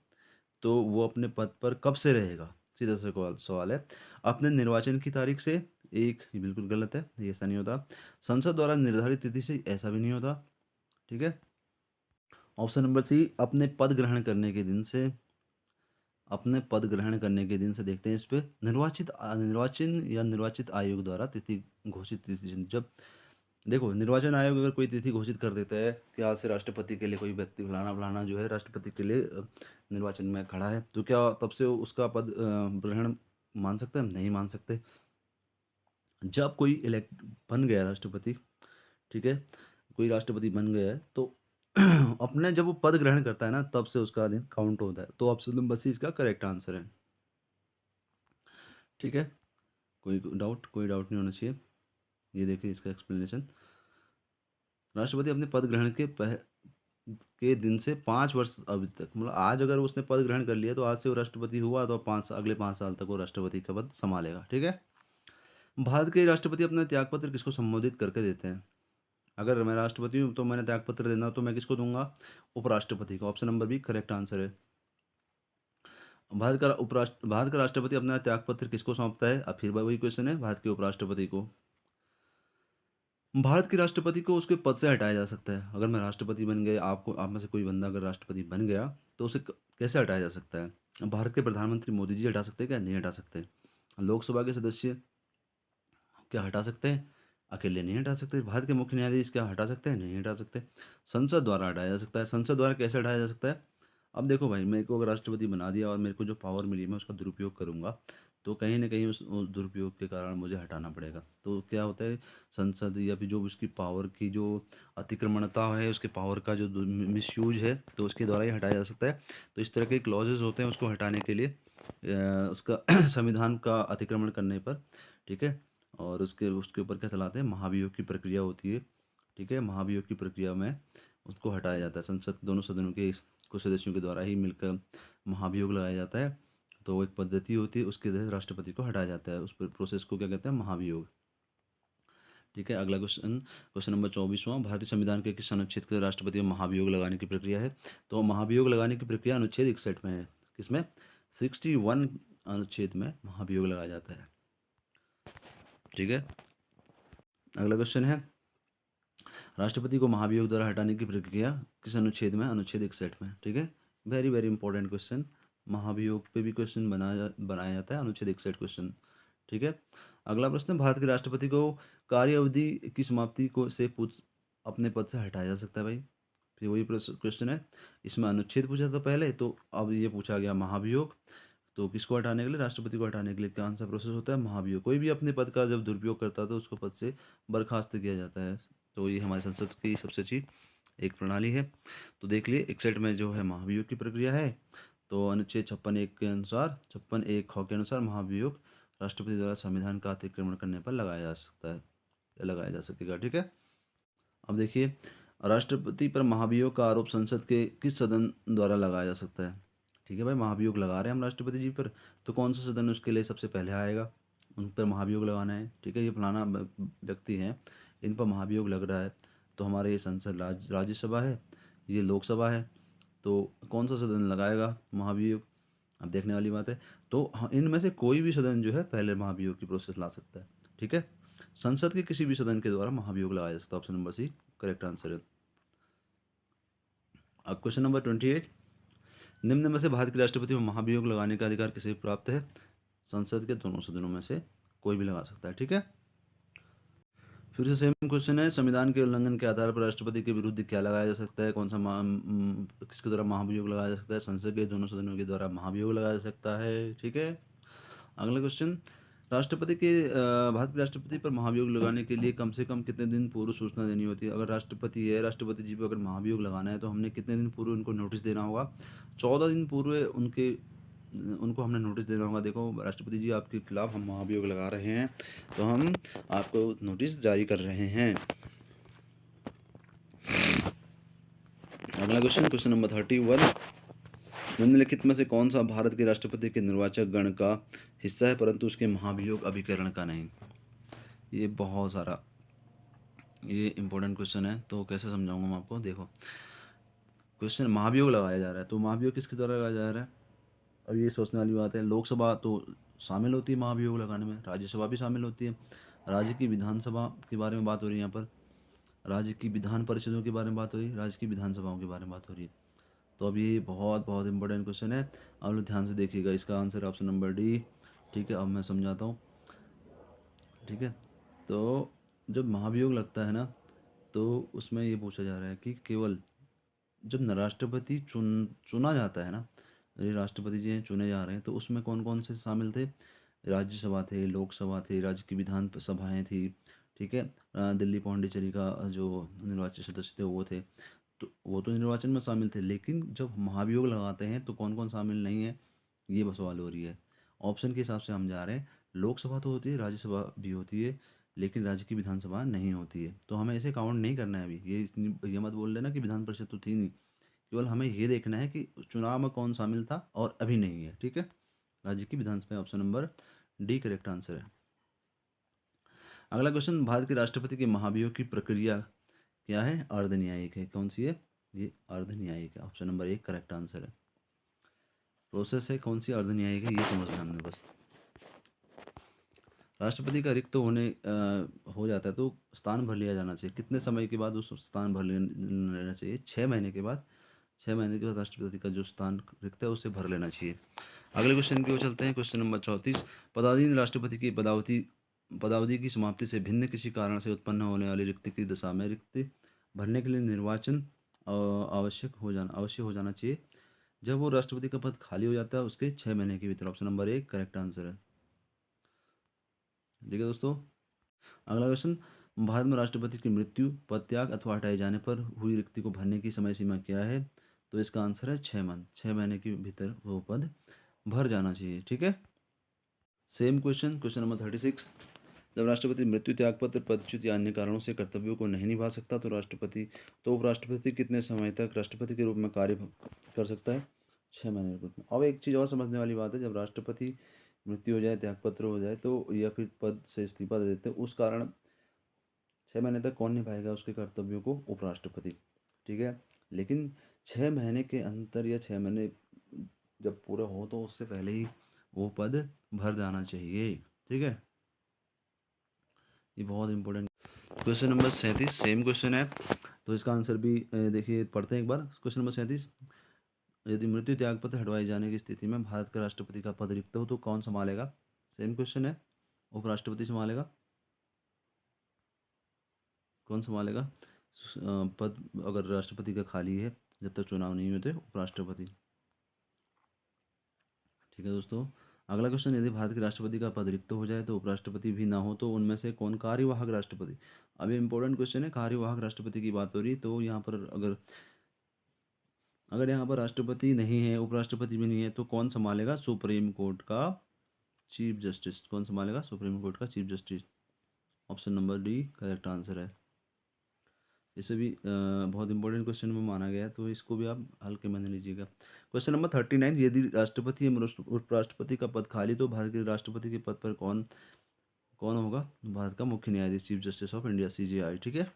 तो वो अपने पद पर कब से रहेगा? सीधा सा सवाल है। अपने निर्वाचन की तारीख से, एक, ये बिल्कुल गलत है, ये ऐसा नहीं होता। संसद द्वारा निर्धारित तिथि से, ऐसा भी नहीं होता। ठीक है। ऑप्शन नंबर सी, अपने पद ग्रहण करने के दिन से, अपने पद ग्रहण करने के दिन से। देखते हैं इस पे, निर्वाचन या निर्वाचित आयोग द्वारा तिथि घोषित तिथि जब, देखो निर्वाचन आयोग अगर कोई तिथि घोषित कर देता है कि आज से राष्ट्रपति के लिए कोई व्यक्ति फलाना फलाना जो है राष्ट्रपति के लिए निर्वाचन में खड़ा है, तो क्या तब से उसका पद ग्रहण मान सकते हैं? हम नहीं मान सकते। जब कोई इलेक्ट बन गया राष्ट्रपति, ठीक है, कोई राष्ट्रपति बन गया है तो अपने जब वो पद ग्रहण करता है ना, तब से उसका दिन काउंट होता है। तो ऑप्शन नंबर सी इसका करेक्ट आंसर है। ठीक है। कोई डाउट नहीं होना चाहिए। ये देखिए इसका एक्सप्लेनेशन। राष्ट्रपति अपने पद ग्रहण के दिन से 5 वर्ष अवधि तक, मतलब आज अगर उसने पद ग्रहण कर लिया तो आज से वो राष्ट्रपति हुआ तो अगले 5 साल तक वो राष्ट्रपति का पद संभालेगा। ठीक है। भारत के राष्ट्रपति अपना त्यागपत्र किसको संबोधित करके देते हैं? अगर मैं राष्ट्रपति हूँ तो मैंने त्यागपत्र देना, तो मैं किसको दूंगा? उपराष्ट्रपति को। Option number B correct answer है। भारत का राष्ट्रपति अपना त्यागपत्र किसको सौंपता है? अब फिर वही क्वेश्चन है, भारत के उपराष्ट्रपति को। भारत के राष्ट्रपति को उसके पद से हटाया जा सकता है। अगर मैं राष्ट्रपति बन गए, आप में से कोई बंदा अगर राष्ट्रपति बन गया तो उसे कैसे हटाया जा सकता है? भारत के प्रधानमंत्री मोदी जी हटा सकते हैं क्या? नहीं हटा सकते। लोकसभा के सदस्य क्या हटा सकते हैं? अकेले नहीं हटा सकते। भारत के मुख्य न्यायाधीश क्या हटा सकते हैं? नहीं हटा सकते। संसद द्वारा हटाया जा सकता है। संसद द्वारा कैसे हटाया जा सकता है? अब देखो भाई, मेरे को अगर राष्ट्रपति बना दिया और मेरे को जो पावर मिली मैं उसका दुरुपयोग करूंगा, तो कहीं ना कहीं उस दुरुपयोग के कारण मुझे हटाना पड़ेगा। तो क्या होता है, संसद या फिर जो उसकी पावर की जो अतिक्रमणता है, उसके पावर का जो मिसयूज है, तो उसके द्वारा ही हटाया जा सकता है। तो इस तरह के क्लॉजेज होते हैं उसको हटाने के लिए, उसका संविधान का अतिक्रमण करने पर। ठीक है। और उसके उसके ऊपर क्या चलाते हैं, महाभियोग की प्रक्रिया होती है। ठीक है। महाभियोग की प्रक्रिया में उसको हटाया जाता है। संसद दोनों सदनों के कुछ सदस्यों के द्वारा ही मिलकर महाभियोग लगाया जाता है। तो वो एक पद्धति होती है, उसके तहत राष्ट्रपति को हटाया जाता है। उस प्रोसेस को क्या कहते हैं? महाभियोग। ठीक है। अगला क्वेश्चन, क्वेश्चन नंबर 24वां, भारतीय संविधान के किस अनुच्छेद के राष्ट्रपति को महाभियोग लगाने की प्रक्रिया है? तो महाभियोग लगाने की प्रक्रिया अनुच्छेद 61 में है। किसमें? 61 अनुच्छेद में महाभियोग लगाया जाता है। ठीक है। अगला क्वेश्चन है, राष्ट्रपति को महाभियोग द्वारा हटाने की प्रक्रिया किस अनुच्छेद में? अनुच्छेद 61 में। ठीक है। Very very important question. महाभियोग पे भी क्वेश्चन बनाया जाता है, अनुच्छेद 61 क्वेश्चन। ठीक है। अगला प्रश्न, भारत के राष्ट्रपति को कार्य अवधि की समाप्ति को से पूछ अपने पद से हटाया जा सकता है भाई। फिर वही क्वेश्चन है, इसमें अनुच्छेद पूछा था पहले, तो अब ये पूछा गया महाभियोग। तो किसको हटाने के लिए? राष्ट्रपति को हटाने के लिए कौन सा प्रोसेस होता है? महाभियोग। कोई भी अपने पद का जब दुरुपयोग करता है तो उसको पद से बर्खास्त किया जाता है। तो ये हमारे संसद की सबसे अच्छी एक प्रणाली है। तो देख लिए, 61 में जो है महाभियोग की प्रक्रिया है। तो अनुच्छेद 56(1) के अनुसार, 56(1) ख के अनुसार महाभियोग राष्ट्रपति द्वारा संविधान का अतिक्रमण करने पर लगाया जा सकता है, लगाया जा सकेगा। ठीक है। अब देखिए, राष्ट्रपति पर महाभियोग का आरोप संसद के किस सदन द्वारा लगाया जा सकता है? ठीक है भाई, महाभियोग लगा रहे हैं हम राष्ट्रपति जी पर, तो कौन सा सदन उसके लिए सबसे पहले आएगा? उन पर महाभियोग लगाना है। ठीक है। ये फलाना व्यक्ति हैं, इन पर महाभियोग लग रहा है। तो हमारे ये संसद राज्यसभा है, ये लोकसभा है, तो कौन सा सदन लगाएगा महाभियोग? अब देखने वाली बात है। तो हाँ, इनमें से कोई भी सदन जो है पहले महाभियोग की प्रोसेस ला सकता है। ठीक है। संसद के किसी भी सदन के द्वारा महाभियोग लगाया जा सकता है। Option number C correct answer है। अब क्वेश्चन नंबर 28, निम्न में से भारत के राष्ट्रपति को महाभियोग लगाने का अधिकार किसे प्राप्त है? संसद के दोनों सदनों में से कोई भी लगा सकता है। ठीक है। फिर से सेम क्वेश्चन है, संविधान के उल्लंघन के आधार पर राष्ट्रपति के विरुद्ध क्या लगाया जा सकता है? कौन सा किसके द्वारा महाभियोग लगाया जा सकता है? संसद के दोनों सदनों के द्वारा महाभियोग लगाया जा सकता है। ठीक है। अगला क्वेश्चन, भारत के राष्ट्रपति पर महाभियोग लगाने के लिए कम से कम कितने दिन पूर्व सूचना देनी होती है? अगर राष्ट्रपति है, राष्ट्रपति जी पर अगर महाभियोग लगाना है तो हमने कितने दिन पूर्व उनको नोटिस देना होगा? 14 दिन पूर्व उनको हमने नोटिस देना होगा। देखो राष्ट्रपति जी, आपके खिलाफ हम महाभियोग लगा रहे हैं, तो हम आपको नोटिस जारी कर रहे हैं। अगला क्वेश्चन, क्वेश्चन नंबर 31, निम्नलिखित में से कौन सा भारत के राष्ट्रपति के निर्वाचक गण का हिस्सा है परंतु उसके महाभियोग अभिकरण का नहीं? ये बहुत सारा ये इंपॉर्टेंट क्वेश्चन है, तो कैसे समझाऊंगा मैं आपको। देखो, क्वेश्चन महाभियोग लगाया जा रहा है, तो महाभियोग किसके द्वारा लगाया जा रहा है? अब ये सोचने वाली बात है, लोकसभा तो शामिल होती है महाभियोग लगाने में, राज्यसभा भी शामिल होती है। राज्य की विधानसभा के बारे में बात हो रही है यहाँ पर, राज्य की विधान परिषदों के बारे में बात हो रही है, राज्य की विधानसभाओं के बारे में बात हो रही है। तो अब ये बहुत बहुत इंपॉर्टेंट क्वेश्चन है, आप लोग ध्यान से देखिएगा। इसका आंसर ऑप्शन नंबर डी। ठीक है, अब मैं समझाता हूँ। ठीक है, तो जब महाभियोग लगता है ना, तो उसमें ये पूछा जा रहा है कि केवल जब न राष्ट्रपति चुना जाता है ना, ये राष्ट्रपति जी हैं चुने जा रहे हैं, तो उसमें कौन कौन से शामिल थे? राज्यसभा थे, लोकसभा थे, राज्य की विधान सभाएँ थी। ठीक है, दिल्ली पौंडीचेरी का जो निर्वाचित सदस्य थे वो थे, तो वो तो निर्वाचन में शामिल थे। लेकिन जब महाभियोग लगाते हैं तो कौन कौन शामिल नहीं है, ये बस सवाल हो रही है। ऑप्शन के हिसाब से हम जा रहे हैं, लोकसभा तो होती है, राज्यसभा भी होती है, लेकिन राज्य की विधानसभा नहीं होती है। तो हमें इसे काउंट नहीं करना है अभी, ये मत बोल लेना कि विधान परिषद तो थी नहीं। केवल हमें ये देखना है कि चुनाव में कौन शामिल था और अभी नहीं है। ठीक है, राज्य की विधानसभा, option number D correct answer है। अगला क्वेश्चन, भारत के राष्ट्रपति के महाभियोग की प्रक्रिया क्या है? अर्धन्यायिक है। कौन सी है? ये अर्धन्यायिक है, ऑप्शन नंबर एक करेक्ट आंसर है। प्रोसेस है कौन सी? अर्धन्यायिक है, ये समझना हमने बस। राष्ट्रपति का रिक्त होने हो जाता है तो स्थान भर लिया जाना चाहिए। कितने समय के बाद उस स्थान भर लेना चाहिए? 6 महीने के बाद। 6 महीने के बाद राष्ट्रपति का जो स्थान रिक्त है उसे भर लेना चाहिए। अगले क्वेश्चन की ओर चलते हैं, क्वेश्चन नंबर 34। पदाधीन राष्ट्रपति की पदावधि की समाप्ति से भिन्न किसी कारण से उत्पन्न होने वाली रिक्ति की दशा में रिक्ति भरने के लिए निर्वाचन अवश्य हो जाना चाहिए। जब वो राष्ट्रपति का पद खाली हो जाता है उसके 6 महीने के भीतर, ऑप्शन नंबर एक करेक्ट आंसर है। ठीक है दोस्तों, अगला क्वेश्चन, भारत में राष्ट्रपति की मृत्यु, पदत्याग अथवा हटाए जाने पर हुई रिक्ति को भरने की समय सीमा क्या है? तो इसका आंसर है 6 मंथ। 6 महीने के भीतर वो पद भर जाना चाहिए। ठीक है, सेम क्वेश्चन, क्वेश्चन नंबर 36। जब राष्ट्रपति मृत्यु, त्यागपत्र, पदच्युत या अन्य कारणों से कर्तव्यों को नहीं निभा सकता तो उपराष्ट्रपति कितने समय तक राष्ट्रपति के रूप में कार्य कर सकता है? 6 महीने के रूप में। अब एक चीज़ और समझने वाली बात है, जब राष्ट्रपति मृत्यु हो जाए, त्यागपत्र हो जाए तो या फिर पद से इस्तीफा दे देते हैं, उस कारण 6 महीने तक कौन निभाएगा उसके कर्तव्यों को? उपराष्ट्रपति। ठीक है, लेकिन 6 महीने के अंतर या 6 महीने जब पूरा हो तो उससे पहले ही वो पद भर जाना चाहिए। ठीक है, ये बहुत important question number 37 same question है, तो इसका आंसर भी देखिए पढ़ते हैं एक बार। क्वेश्चन नंबर 37, यदि मृत्यु, त्यागपत्र हटवाए जाने की स्थिति में भारत का राष्ट्रपति का पद रिक्त हो तो कौन संभालेगा? सेम क्वेश्चन है, उपराष्ट्रपति संभालेगा। कौन संभालेगा पद अगर राष्ट्रपति का खाली है, जब तक चुनाव नहीं होते? उपराष्ट्रपति। ठीक है दोस्तों, अगला क्वेश्चन, यदि भारत के राष्ट्रपति का पद रिक्त हो जाए तो उपराष्ट्रपति भी ना हो तो उनमें से कौन कार्यवाहक राष्ट्रपति? अभी इंपॉर्टेंट क्वेश्चन है, कार्यवाहक राष्ट्रपति की बात हो रही, तो यहाँ पर अगर यहाँ पर राष्ट्रपति नहीं है, उपराष्ट्रपति भी नहीं है, तो कौन संभालेगा सुप्रीम कोर्ट का चीफ जस्टिस? कौन संभालेगा सुप्रीम कोर्ट का chief justice? Option number D correct answer है। इसे भी बहुत इंपॉर्टेंट क्वेश्चन में माना गया है, तो इसको भी आप हल्के में नहीं लीजिएगा। क्वेश्चन नंबर 39, यदि राष्ट्रपति एवं उपराष्ट्रपति का पद खाली तो भारत के राष्ट्रपति के पद पर कौन कौन होगा? भारत का मुख्य न्यायाधीश, chief justice of India, CJI। ठीक है,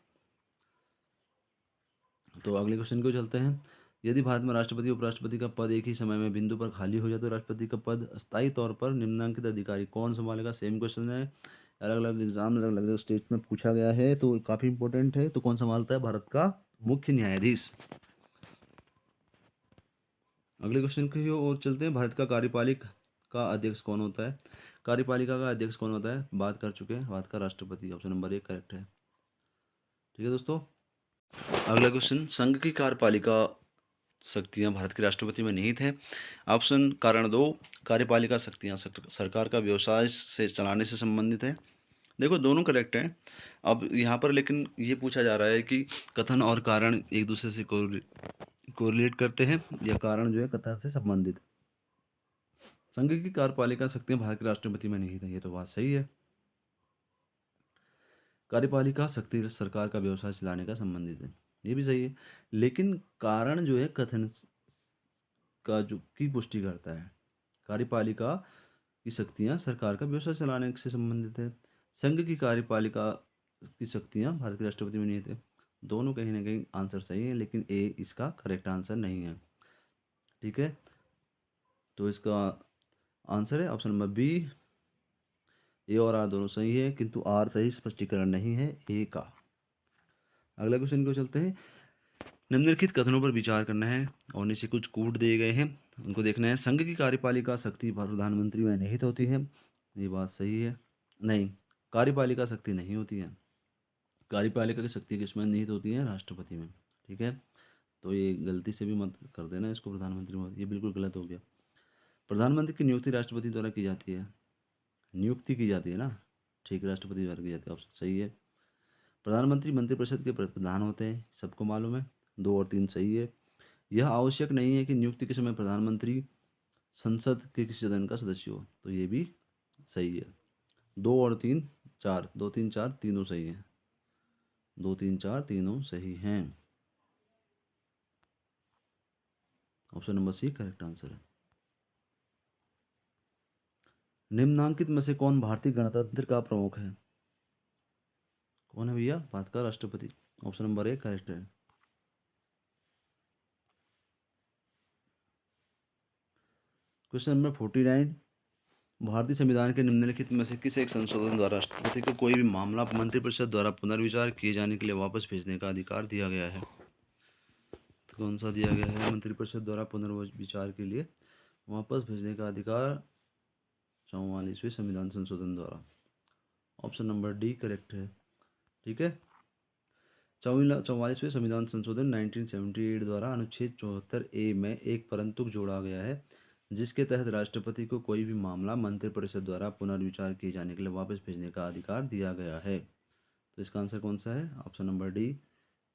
तो अगले क्वेश्चन को चलते हैं। यदि भारत में राष्ट्रपति उपराष्ट्रपति का पद एक ही समय में बिंदु पर खाली हो जाए तो राष्ट्रपति का पद अस्थायी तौर पर निम्नांकित अधिकारी कौन संभालेगा? सेम क्वेश्चन है, अलग अलग एग्जाम, अलग अलग स्टेट में पूछा गया है, तो काफ़ी इंपॉर्टेंट है। तो कौन संभालता है? भारत का मुख्य न्यायाधीश। अगले क्वेश्चन की ओर चलते हैं, भारत का कार्यपालिक का अध्यक्ष कौन होता है? कार्यपालिका का अध्यक्ष कौन होता है? बात कर चुके हैं, भारत का राष्ट्रपति, ऑप्शन नंबर एक करेक्ट है। ठीक है दोस्तों, अगला क्वेश्चन, संघ की कार्यपालिका शक्तियां भारत के राष्ट्रपति में निहित हैं। ऑप्शन कारण दो, कार्यपालिका शक्तियां सरकार का व्यवसाय से चलाने से संबंधित है। देखो दोनों करेक्ट हैं। अब यहाँ पर लेकिन ये पूछा जा रहा है कि कथन और कारण एक दूसरे से कोरिलेट करते हैं या कारण जो है कथन से संबंधित। संघ की कार्यपालिका शक्तियां भारत के राष्ट्रपति में निहित है, ये तो बात सही है। कार्यपालिका शक्ति सरकार का व्यवसाय चलाने का संबंधित है, ये भी सही है। लेकिन कारण जो है कथन का जो की पुष्टि करता है। कार्यपालिका की शक्तियाँ सरकार का व्यवसाय चलाने से संबंधित है। संघ की कार्यपालिका की शक्तियाँ भारत के राष्ट्रपति में निहित है। दोनों कहीं ना कहीं आंसर सही है, लेकिन ए इसका करेक्ट आंसर नहीं है। ठीक है, तो इसका आंसर है ऑप्शन नंबर बी। ए और आर दोनों सही है, किंतु आर सही स्पष्टीकरण नहीं है ए का। अगला क्वेश्चन को चलते हैं। निम्नलिखित कथनों पर विचार करना है और नीचे कुछ कूट दिए गए हैं, उनको देखना है। संघ की कार्यपालिका शक्ति प्रधानमंत्री में निहित होती है, ये बात सही है। नहीं, कार्यपालिका शक्ति नहीं होती है। कार्यपालिका की शक्ति किसमें निहित होती है? राष्ट्रपति में। ठीक है, तो ये गलती से भी मत कर देना इसको प्रधानमंत्री में, ये बिल्कुल गलत हो गया। प्रधानमंत्री की नियुक्ति राष्ट्रपति द्वारा की जाती है, नियुक्ति की जाती है ना, ठीक, राष्ट्रपति द्वारा की जाती है, ऑप्शन सही है। प्रधानमंत्री मंत्रिपरिषद के प्रधान होते हैं, सबको मालूम है, 2 और 3 सही है। यह आवश्यक नहीं है कि नियुक्ति के समय प्रधानमंत्री संसद के किसी सदन का सदस्य हो, तो ये भी सही है। 2 और 3 4, 2 3 4 तीनों सही हैं, 2 3 4 तीनों सही हैं। Option number C correct answer है। निम्नांकित में से कौन भारतीय गणतंत्र का प्रमुख है? कौन है भैया? भारत का राष्ट्रपति। ऑप्शन नंबर ए करेक्ट है। Question number 49। भारतीय संविधान के निम्नलिखित में से किस एक संशोधन द्वारा राष्ट्रपति को कोई भी मामला मंत्रिपरिषद द्वारा पुनर्विचार किए जाने के लिए वापस भेजने का अधिकार दिया गया है? तो कौन सा दिया गया है मंत्रिपरिषद द्वारा पुनर्विचार के लिए वापस भेजने का अधिकार? 44वें संविधान संशोधन द्वारा। ऑप्शन नंबर डी करेक्ट है। ठीक है, 44वें संविधान संशोधन 1978 द्वारा अनुच्छेद 74 ए में एक परंतु जोड़ा गया है, जिसके तहत राष्ट्रपति को कोई भी मामला मंत्रिपरिषद द्वारा पुनर्विचार किए जाने के लिए वापस भेजने का अधिकार दिया गया है। तो इसका आंसर कौन सा है? ऑप्शन नंबर डी,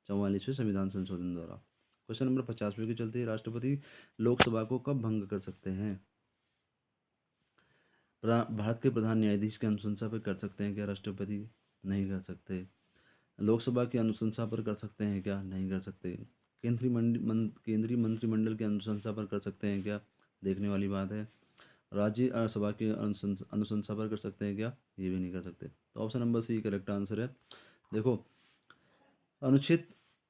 44वें संविधान संशोधन द्वारा। क्वेश्चन नंबर 50वें के चलते राष्ट्रपति लोकसभा को कब भंग कर सकते हैं? भारत के प्रधान न्यायाधीश की अनुशंसा पर कर सकते हैं क्या राष्ट्रपति? नहीं कर सकते। लोकसभा की अनुशंसा पर कर सकते हैं क्या? नहीं कर सकते। केंद्रीय मंत्रिमंडल की अनुशंसा पर कर सकते हैं क्या? देखने वाली बात है। राज्य सभा की अनुशंसा पर कर सकते हैं क्या? ये भी नहीं कर सकते। तो option number C correct answer है। देखो, अनुच्छेद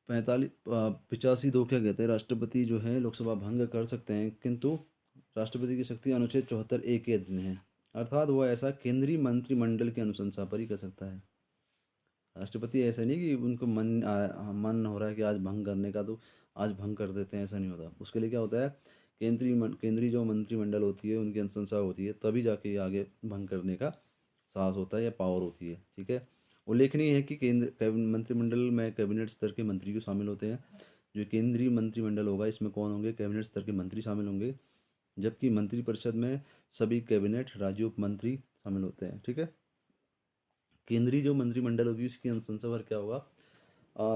85(2) क्या कहते हैं? राष्ट्रपति जो है लोकसभा भंग कर सकते हैं, किंतु राष्ट्रपति की शक्ति अनुच्छेद 74 ए के अधीन है, अर्थात वह ऐसा केंद्रीय मंत्रिमंडल की अनुशंसा पर ही कर सकता है। राष्ट्रपति ऐसा नहीं कि उनको मन हो रहा है कि आज भंग करने का, तो आज भंग कर देते हैं, ऐसा नहीं होता। उसके लिए क्या होता है, केंद्रीय जो मंत्रिमंडल होती है उनकी अनुशंसा होती है, तभी जाके ये आगे भंग करने का साहस होता है या पावर होती है। ठीक है, उल्लेखनीय है कि मंत्रिमंडल में कैबिनेट स्तर के मंत्री भी शामिल होते हैं। जो केंद्रीय मंत्रिमंडल होगा इसमें कौन होंगे? कैबिनेट स्तर के मंत्री शामिल होंगे, जबकि मंत्रिपरिषद में सभी कैबिनेट राज्य उप मंत्री शामिल होते हैं। ठीक है, केंद्रीय जो मंत्रिमंडल होगी उसकी अनुशंसा पर क्या होगा?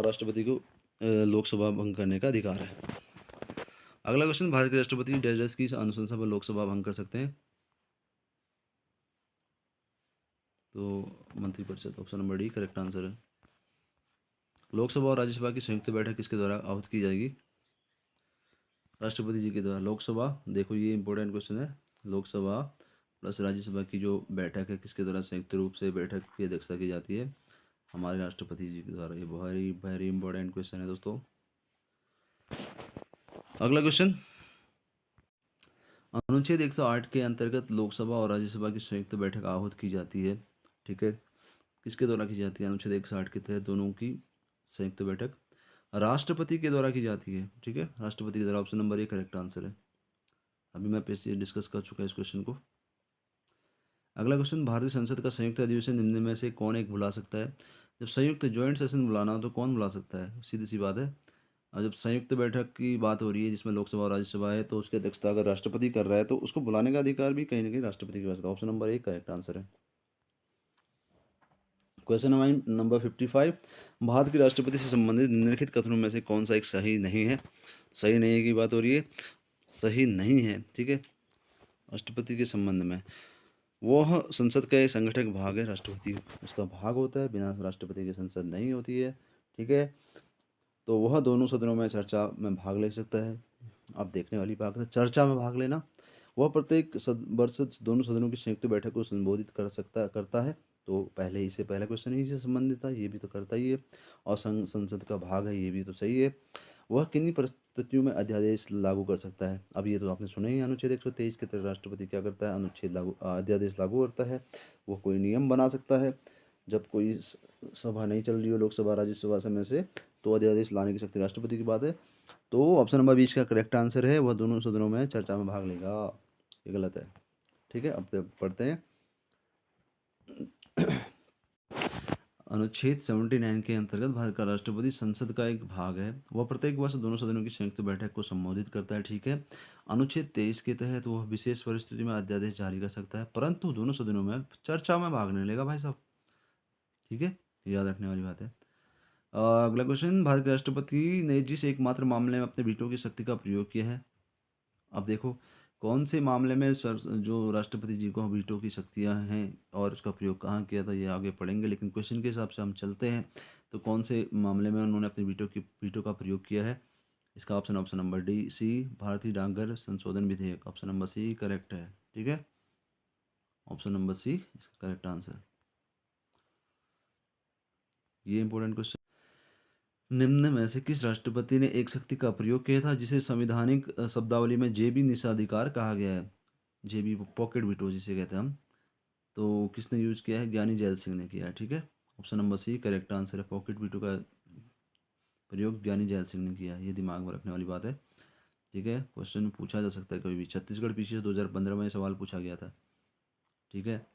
राष्ट्रपति को लोकसभा भंग करने का अधिकार है। अगला क्वेश्चन, भारत के राष्ट्रपति डैश की अनुशंसा पर लोकसभा भंग कर सकते हैं? तो मंत्रिपरिषद, option number D correct answer है। लोकसभा और राज्यसभा की संयुक्त बैठक किसके द्वारा आहूत की जाएगी? राष्ट्रपति जी के द्वारा। लोकसभा, देखो ये इंपॉर्टेंट क्वेश्चन है, लोकसभा प्लस राज्यसभा की जो बैठक है किसके द्वारा संयुक्त रूप से बैठक की अध्यक्षता की जाती है? हमारे राष्ट्रपति जी के द्वारा। ये वेरी वेरी इंपॉर्टेंट क्वेश्चन है दोस्तों। अगला क्वेश्चन, अनुच्छेद 108 के अंतर्गत लोकसभा और राज्यसभा की संयुक्त बैठक आहूत की जाती है। ठीक है, किसके द्वारा की जाती है? अनुच्छेद 108 के तहत दोनों की संयुक्त बैठक राष्ट्रपति के द्वारा की जाती है। ठीक है, राष्ट्रपति के द्वारा। Option number A correct answer है। अभी मैं पीछे डिस्कस कर चुका इस क्वेश्चन को। अगला क्वेश्चन, भारतीय संसद का संयुक्त अधिवेशन निम्न में से कौन एक बुला सकता है? जब संयुक्त जॉइंट सेशन बुलाना हो तो कौन बुला सकता है? सीधी सी बात है, और जब संयुक्त बैठक की बात हो रही है जिसमें लोकसभा और राज्यसभा है, तो उसकी अध्यक्षता अगर राष्ट्रपति कर रहा है तो उसको बुलाने का अधिकार भी कहीं ना कहीं राष्ट्रपति के पास है। Option number A correct answer है। क्वेश्चन नंबर 55, भारत के राष्ट्रपति से संबंधित निम्नलिखित कथनों में से कौन सा एक सही नहीं है? सही नहीं है की बात हो रही है, सही नहीं है। ठीक है, राष्ट्रपति के संबंध में, वह संसद का एक संगठक भाग है। राष्ट्रपति उसका भाग होता है, बिना राष्ट्रपति की संसद नहीं होती है। ठीक है, तो वह दोनों सदनों में चर्चा में भाग ले सकता है। अब देखने वाली बात है, चर्चा में भाग लेना। वह प्रत्येक वर्ष दोनों सदनों की संयुक्त बैठक को संबोधित करता है। तो पहले इससे पहला क्वेश्चन ही से संबंधित था, ये भी तो करता ही है। और संसद का भाग है, ये भी तो सही है। वह किन्हीं परिस्थितियों में अध्यादेश लागू कर सकता है। अब ये तो आपने सुना ही है, अनुच्छेद 123 के तहत राष्ट्रपति क्या करता है, अध्यादेश लागू करता है। वो कोई नियम बना सकता है जब कोई सभा नहीं चल रही हो, लोकसभा राज्यसभा समय से, तो अध्यादेश लाने की शक्ति राष्ट्रपति की बात है। तो ऑप्शन नंबर 20 का करेक्ट आंसर है, वह दोनों सदनों में चर्चा में भाग लेगा। ये गलत है। ठीक है, अब पढ़ते हैं। अनुच्छेद 79 के अंतर्गत भारत का राष्ट्रपति संसद का एक भाग है। वह प्रत्येक वर्ष दोनों सदनों की संयुक्त बैठक को संबोधित करता है। ठीक है। अनुच्छेद 23 के तहत वह विशेष परिस्थिति में अध्यादेश जारी कर सकता है, परंतु दोनों सदनों में चर्चा में भाग नहीं लेगा भाई साहब। ठीक है, याद रखने वाली बात है। अगला क्वेश्चन, भारत के राष्ट्रपति ने जिस एकमात्र मामले में अपने वीटो की शक्ति का प्रयोग किया है। अब देखो कौन से मामले में सर जो राष्ट्रपति जी को वीटो की शक्तियां हैं और उसका प्रयोग कहाँ किया था, ये आगे पढ़ेंगे, लेकिन क्वेश्चन के हिसाब से हम चलते हैं। तो कौन से मामले में उन्होंने अपने वीटो का प्रयोग किया है। इसका ऑप्शन नंबर डी सी, भारतीय डाकघर संशोधन विधेयक। ऑप्शन नंबर सी करेक्ट है। ठीक है, ऑप्शन नंबर सी इसका करेक्ट आंसर। ये इंपॉर्टेंट क्वेश्चन, निम्न में से किस राष्ट्रपति ने एक शक्ति का प्रयोग किया था जिसे संवैधानिक शब्दावली में जेबी निषेधाधिकार कहा गया है। जेबी पॉकेट वीटो जिसे कहते हैं हम। तो किसने यूज किया है, ज्ञानी जैल सिंह ने किया है। ठीक है, option number C correct answer है। पॉकेट वीटो का प्रयोग ज्ञानी जैल सिंह ने किया है, ये दिमाग में रखने वाली बात है। ठीक है, क्वेश्चन पूछा जा सकता है कभी भी। छत्तीसगढ़ पीछे 2015 में सवाल पूछा गया था। ठीक है,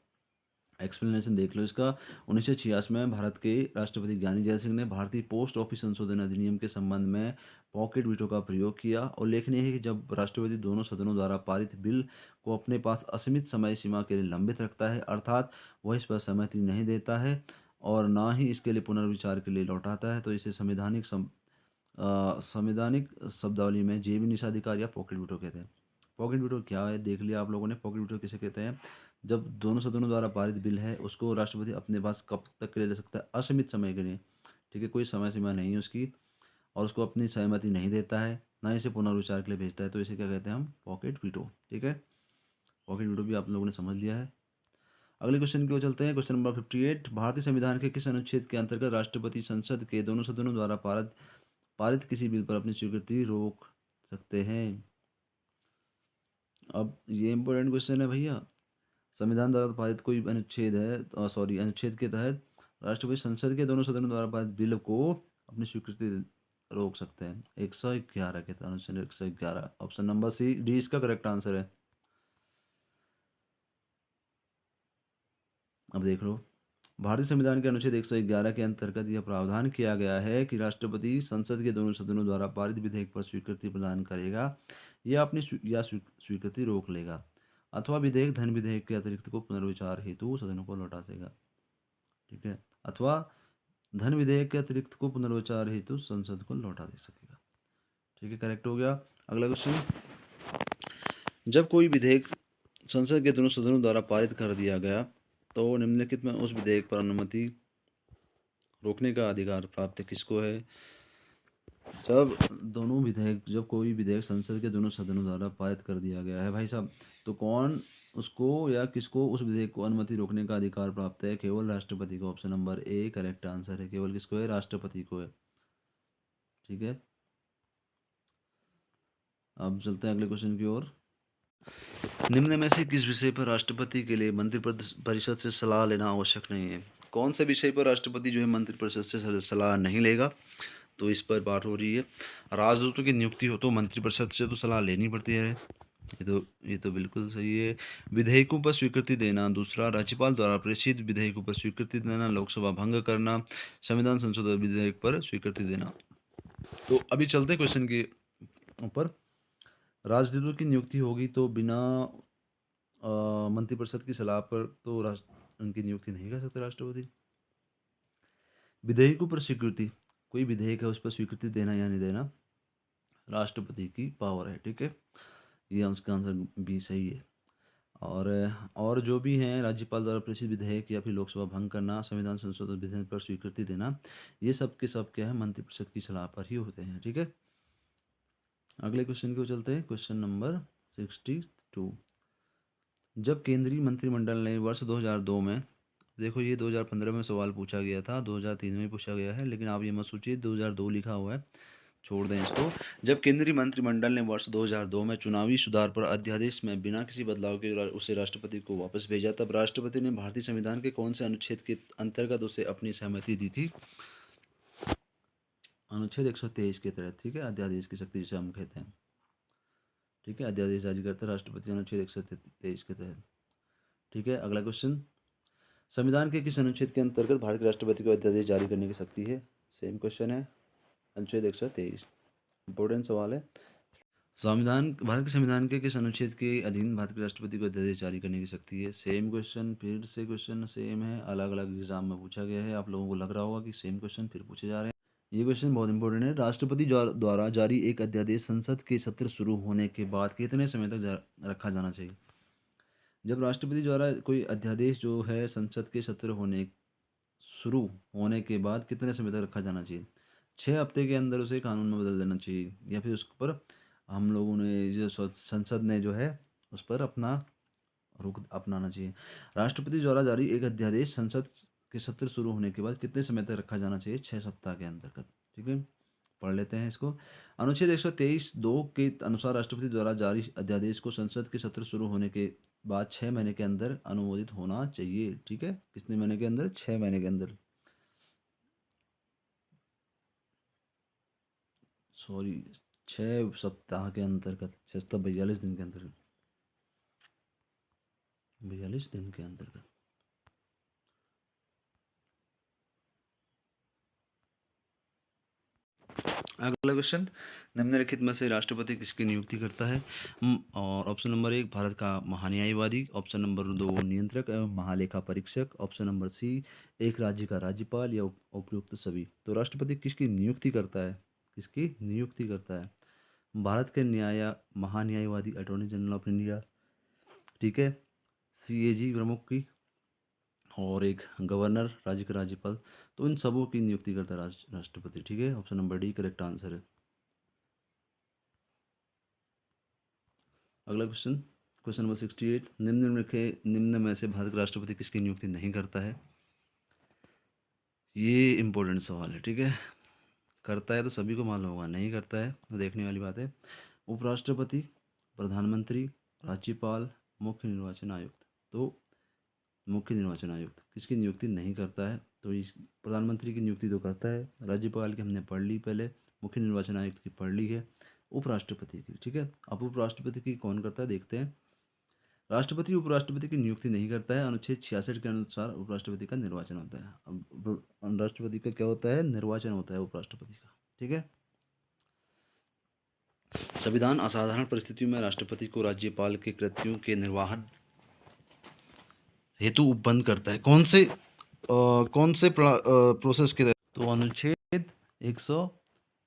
एक्सप्लेनेशन देख लो इसका। 1986 में भारत के राष्ट्रपति ज्ञानी जैल सिंह ने भारतीय पोस्ट ऑफिस संशोधन अधिनियम के संबंध में पॉकेट वीटो का प्रयोग किया। और उल्लेखनीय है कि जब राष्ट्रपति दोनों सदनों द्वारा पारित बिल को अपने पास असीमित समय सीमा के लिए लंबित रखता है, अर्थात वह इस पर सहमति नहीं देता है और ना ही इसके लिए पुनर्विचार के लिए लौटाता है, तो इसे संवैधानिक शब्दावली में जेबी निषेधाधिकार या पॉकेट वीटो कहते हैं। पॉकेट वीटो क्या है देख लिया आप लोगों ने। पॉकेट वीटो किसे कहते हैं, जब दोनों सदनों द्वारा पारित बिल है उसको राष्ट्रपति अपने पास कब तक के लिए ले सकता है, असीमित समय के लिए। ठीक है, कोई समय सीमा नहीं है उसकी, और उसको अपनी सहमति नहीं देता है, ना इसे पुनर्विचार के लिए भेजता है, तो इसे क्या कहते हैं हम, पॉकेट वीटो। ठीक है, पॉकेट वीटो भी आप लोगों ने समझ लिया है। अगले क्वेश्चन की ओर चलते हैं। क्वेश्चन नंबर 58, भारतीय संविधान के किस अनुच्छेद के अंतर्गत राष्ट्रपति संसद के दोनों सदनों द्वारा पारित पारित किसी बिल पर अपनी स्वीकृति रोक सकते हैं। अब ये इंपॉर्टेंट क्वेश्चन है भैया। संविधान द्वारा पारित कोई अनुच्छेद है, सॉरी अनुच्छेद के तहत राष्ट्रपति संसद के दोनों सदनों द्वारा पारित बिल को अपनी स्वीकृति रोक सकते हैं। 111 के तहत, अनुच्छेद 111। ऑप्शन नंबर सी डी इसका करेक्ट आंसर है। अब देख लो, भारतीय संविधान के अनुच्छेद 111 के अंतर्गत यह प्रावधान किया गया है कि राष्ट्रपति संसद के दोनों सदनों द्वारा पारित विधेयक पर स्वीकृति प्रदान करेगा या स्वीकृति रोक लेगा, अथवा विधेयक धन विधेयक के अतिरिक्त को पुनर्विचार हेतु सदनों को लौटा देगा। ठीक है, अथवा धन विधेयक के अतिरिक्त को पुनर्विचार हेतु संसद को लौटा दे सकेगा। ठीक है, करेक्ट हो गया। अगला क्वेश्चन, जब कोई विधेयक संसद के दोनों सदनों द्वारा पारित कर दिया गया तो निम्नलिखित में उस विधेयक पर अनुमति रोकने का अधिकार प्राप्त किसको है। जब कोई विधेयक संसद के दोनों सदनों द्वारा पारित कर दिया गया है भाई साहब, तो कौन उसको या किसको उस विधेयक को अनुमति रोकने का अधिकार प्राप्त है, केवल राष्ट्रपति को। Option number A correct answer है, केवल किसको है, राष्ट्रपति को है। ठीक है, अब चलते हैं अगले क्वेश्चन की ओर। निम्न में से किस विषय पर राष्ट्रपति के लिए मंत्रिपरिषद से सलाह लेना आवश्यक नहीं है। कौन से विषय पर राष्ट्रपति जो है मंत्रिपरिषद से सलाह नहीं लेगा, तो इस पर बात हो रही है। राजदूतों की नियुक्ति हो तो मंत्रिपरिषद से तो सलाह लेनी पड़ती है, ये तो बिल्कुल सही है। विधेयकों पर स्वीकृति देना, दूसरा राज्यपाल द्वारा प्रेषित विधेयकों पर स्वीकृति देना, लोकसभा भंग करना, संविधान संशोधन विधेयक पर स्वीकृति देना। तो अभी चलते हैं क्वेश्चन के ऊपर। राजदूतों की नियुक्ति होगी तो बिना मंत्रिपरिषद की सलाह पर तो उनकी नियुक्ति नहीं कर सकते राष्ट्रपति। विधेयकों पर स्वीकृति, कोई विधेयक है उस पर स्वीकृति देना या नहीं देना राष्ट्रपति की पावर है। ठीक है, ये उसका आंसर भी सही है। और जो भी हैं राज्यपाल द्वारा प्रेषित विधेयक या फिर लोकसभा भंग करना, संविधान संशोधन विधेयक पर स्वीकृति देना, ये सब के सब क्या है, मंत्रिपरिषद की सलाह पर ही होते हैं। ठीक है, अगले क्वेश्चन को चलते हैं। क्वेश्चन नंबर 62, जब केंद्रीय मंत्रिमंडल ने वर्ष 2002 में, देखो ये 2015 में सवाल पूछा गया था, 2003 में पूछा गया है, लेकिन आप ये मत सोचिए 2002 लिखा हुआ है, छोड़ दें इसको। जब केंद्रीय मंत्रिमंडल ने वर्ष 2002 में चुनावी सुधार पर अध्यादेश में बिना किसी बदलाव के उसे राष्ट्रपति को वापस भेजा, तब राष्ट्रपति ने भारतीय संविधान के कौन से अनुच्छेद के अंतर्गत उसे अपनी सहमति दी थी? अनुच्छेद 123 के तहत, ठीक है, अध्यादेश की शक्ति जिसे हम कहते हैं, ठीक है, अध्यादेश जारी करता है राष्ट्रपति अनुच्छेद 123 के तहत, ठीक है। अगला क्वेश्चन, संविधान के किस अनुच्छेद के अंतर्गत भारत के राष्ट्रपति को अध्यादेश जारी करने की शक्ति है? सेम क्वेश्चन है, अनुच्छेद 123, इंपॉर्टेंट सवाल है। भारत के संविधान के किस अनुच्छेद के अधीन भारत के राष्ट्रपति को अध्यादेश जारी करने की शक्ति है? सेम क्वेश्चन, फिर से क्वेश्चन सेम है, अलग अलग एग्जाम में पूछा गया है। आप लोगों को लग रहा होगा कि सेम क्वेश्चन फिर पूछे जा रहे हैं। ये क्वेश्चन बहुत इंपॉर्टेंट है। राष्ट्रपति द्वारा जारी एक अध्यादेश संसद के सत्र शुरू होने के बाद कितने समय तक रखा जाना चाहिए? जब राष्ट्रपति द्वारा कोई अध्यादेश जो है संसद के सत्र शुरू होने के बाद कितने समय तक रखा जाना चाहिए? 6 हफ्ते के अंदर उसे कानून में बदल देना चाहिए, या फिर उस पर हम लोगों ने जो संसद ने जो है उस पर अपना रुख अपनाना चाहिए। राष्ट्रपति द्वारा जारी एक अध्यादेश संसद के सत्र शुरू होने के बाद कितने समय तक रखा जाना चाहिए? 6 सप्ताह के अंतर्गत, ठीक है। पढ़ लेते हैं इसको। अनुच्छेद 123(2) के अनुसार राष्ट्रपति द्वारा जारी अध्यादेश को संसद के सत्र शुरू होने के बाद 6 महीने के अंदर अनुमोदित होना चाहिए, ठीक है। कितने महीने के अंदर? 6 महीने के अंदर, सॉरी, 6 सप्ताह के अंतर्गत, 6 42 दिन के अंतर्गत, 42 दिन के अंतर्गत। अगला क्वेश्चन, निम्नलिखित में से राष्ट्रपति किसकी नियुक्ति करता है? और ऑप्शन नंबर 1 भारत का महान्यायवादी, ऑप्शन नंबर 2 नियंत्रक एवं महालेखा परीक्षक, ऑप्शन नंबर सी एक राज्य का राज्यपाल, या उपयुक्त सभी। तो राष्ट्रपति किसकी नियुक्ति करता है? किसकी नियुक्ति करता है? भारत के महान्यायवादी, अटॉर्नी जनरल ऑफ इंडिया, ठीक है, सीएजी प्रमुख की, और एक गवर्नर, राज्य का राज्यपाल। तो इन सबों की नियुक्ति करता है राष्ट्रपति, ठीक है। Option number D correct answer है। अगला क्वेश्चन, क्वेश्चन नंबर 68, निम्न में से भारत का राष्ट्रपति किसकी नियुक्ति नहीं करता है? ये इंपॉर्टेंट सवाल है, ठीक है। करता है तो सभी को मालूम होगा, नहीं करता है तो देखने वाली बात है। उपराष्ट्रपति, प्रधानमंत्री, राज्यपाल, मुख्य निर्वाचन आयुक्त। तो मुख्य निर्वाचन आयुक्त किसकी नियुक्ति नहीं करता है? तो इस प्रधानमंत्री की नियुक्ति तो करता है, राज्यपाल की हमने पढ़ ली पहले, मुख्य निर्वाचन आयुक्त की पढ़ ली है, उपराष्ट्रपति की, ठीक है। अब उपराष्ट्रपति की कौन करता है देखते हैं। राष्ट्रपति उपराष्ट्रपति की नियुक्ति नहीं करता है। अनुच्छेद 66 के अनुसार उपराष्ट्रपति का निर्वाचन होता है। अब राष्ट्रपति का क्या होता है? निर्वाचन होता है उपराष्ट्रपति का, ठीक है। संविधान असाधारण परिस्थितियों में राष्ट्रपति को राज्यपाल के कृत्यों के निर्वहन हेतु उपबंध करता है। कौन से प्रोसेस के तहत? तो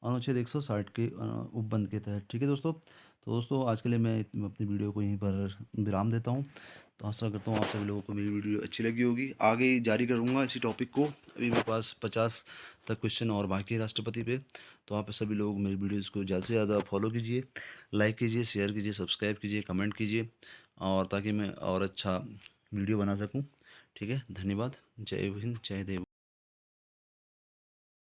अनुच्छेद 160 के उपबंध के तहत, ठीक है दोस्तों। तो दोस्तों आज के लिए मैं अपनी वीडियो को यहीं पर विराम देता हूँ। तो आशा करता हूँ आप सभी लोगों को मेरी वीडियो अच्छी लगी होगी। आगे जारी करूँगा इसी टॉपिक को। अभी मेरे पास 50 तक क्वेश्चन और बाकी है राष्ट्रपति पे। तो आप सभी लोग मेरी वीडियोज़ को ज़्यादा से ज़्यादा फॉलो कीजिए, लाइक कीजिए, शेयर कीजिए, सब्सक्राइब कीजिए, कमेंट कीजिए, और ताकि मैं और अच्छा वीडियो बना सकूँ, ठीक है। धन्यवाद। जय हिंद, जय देव।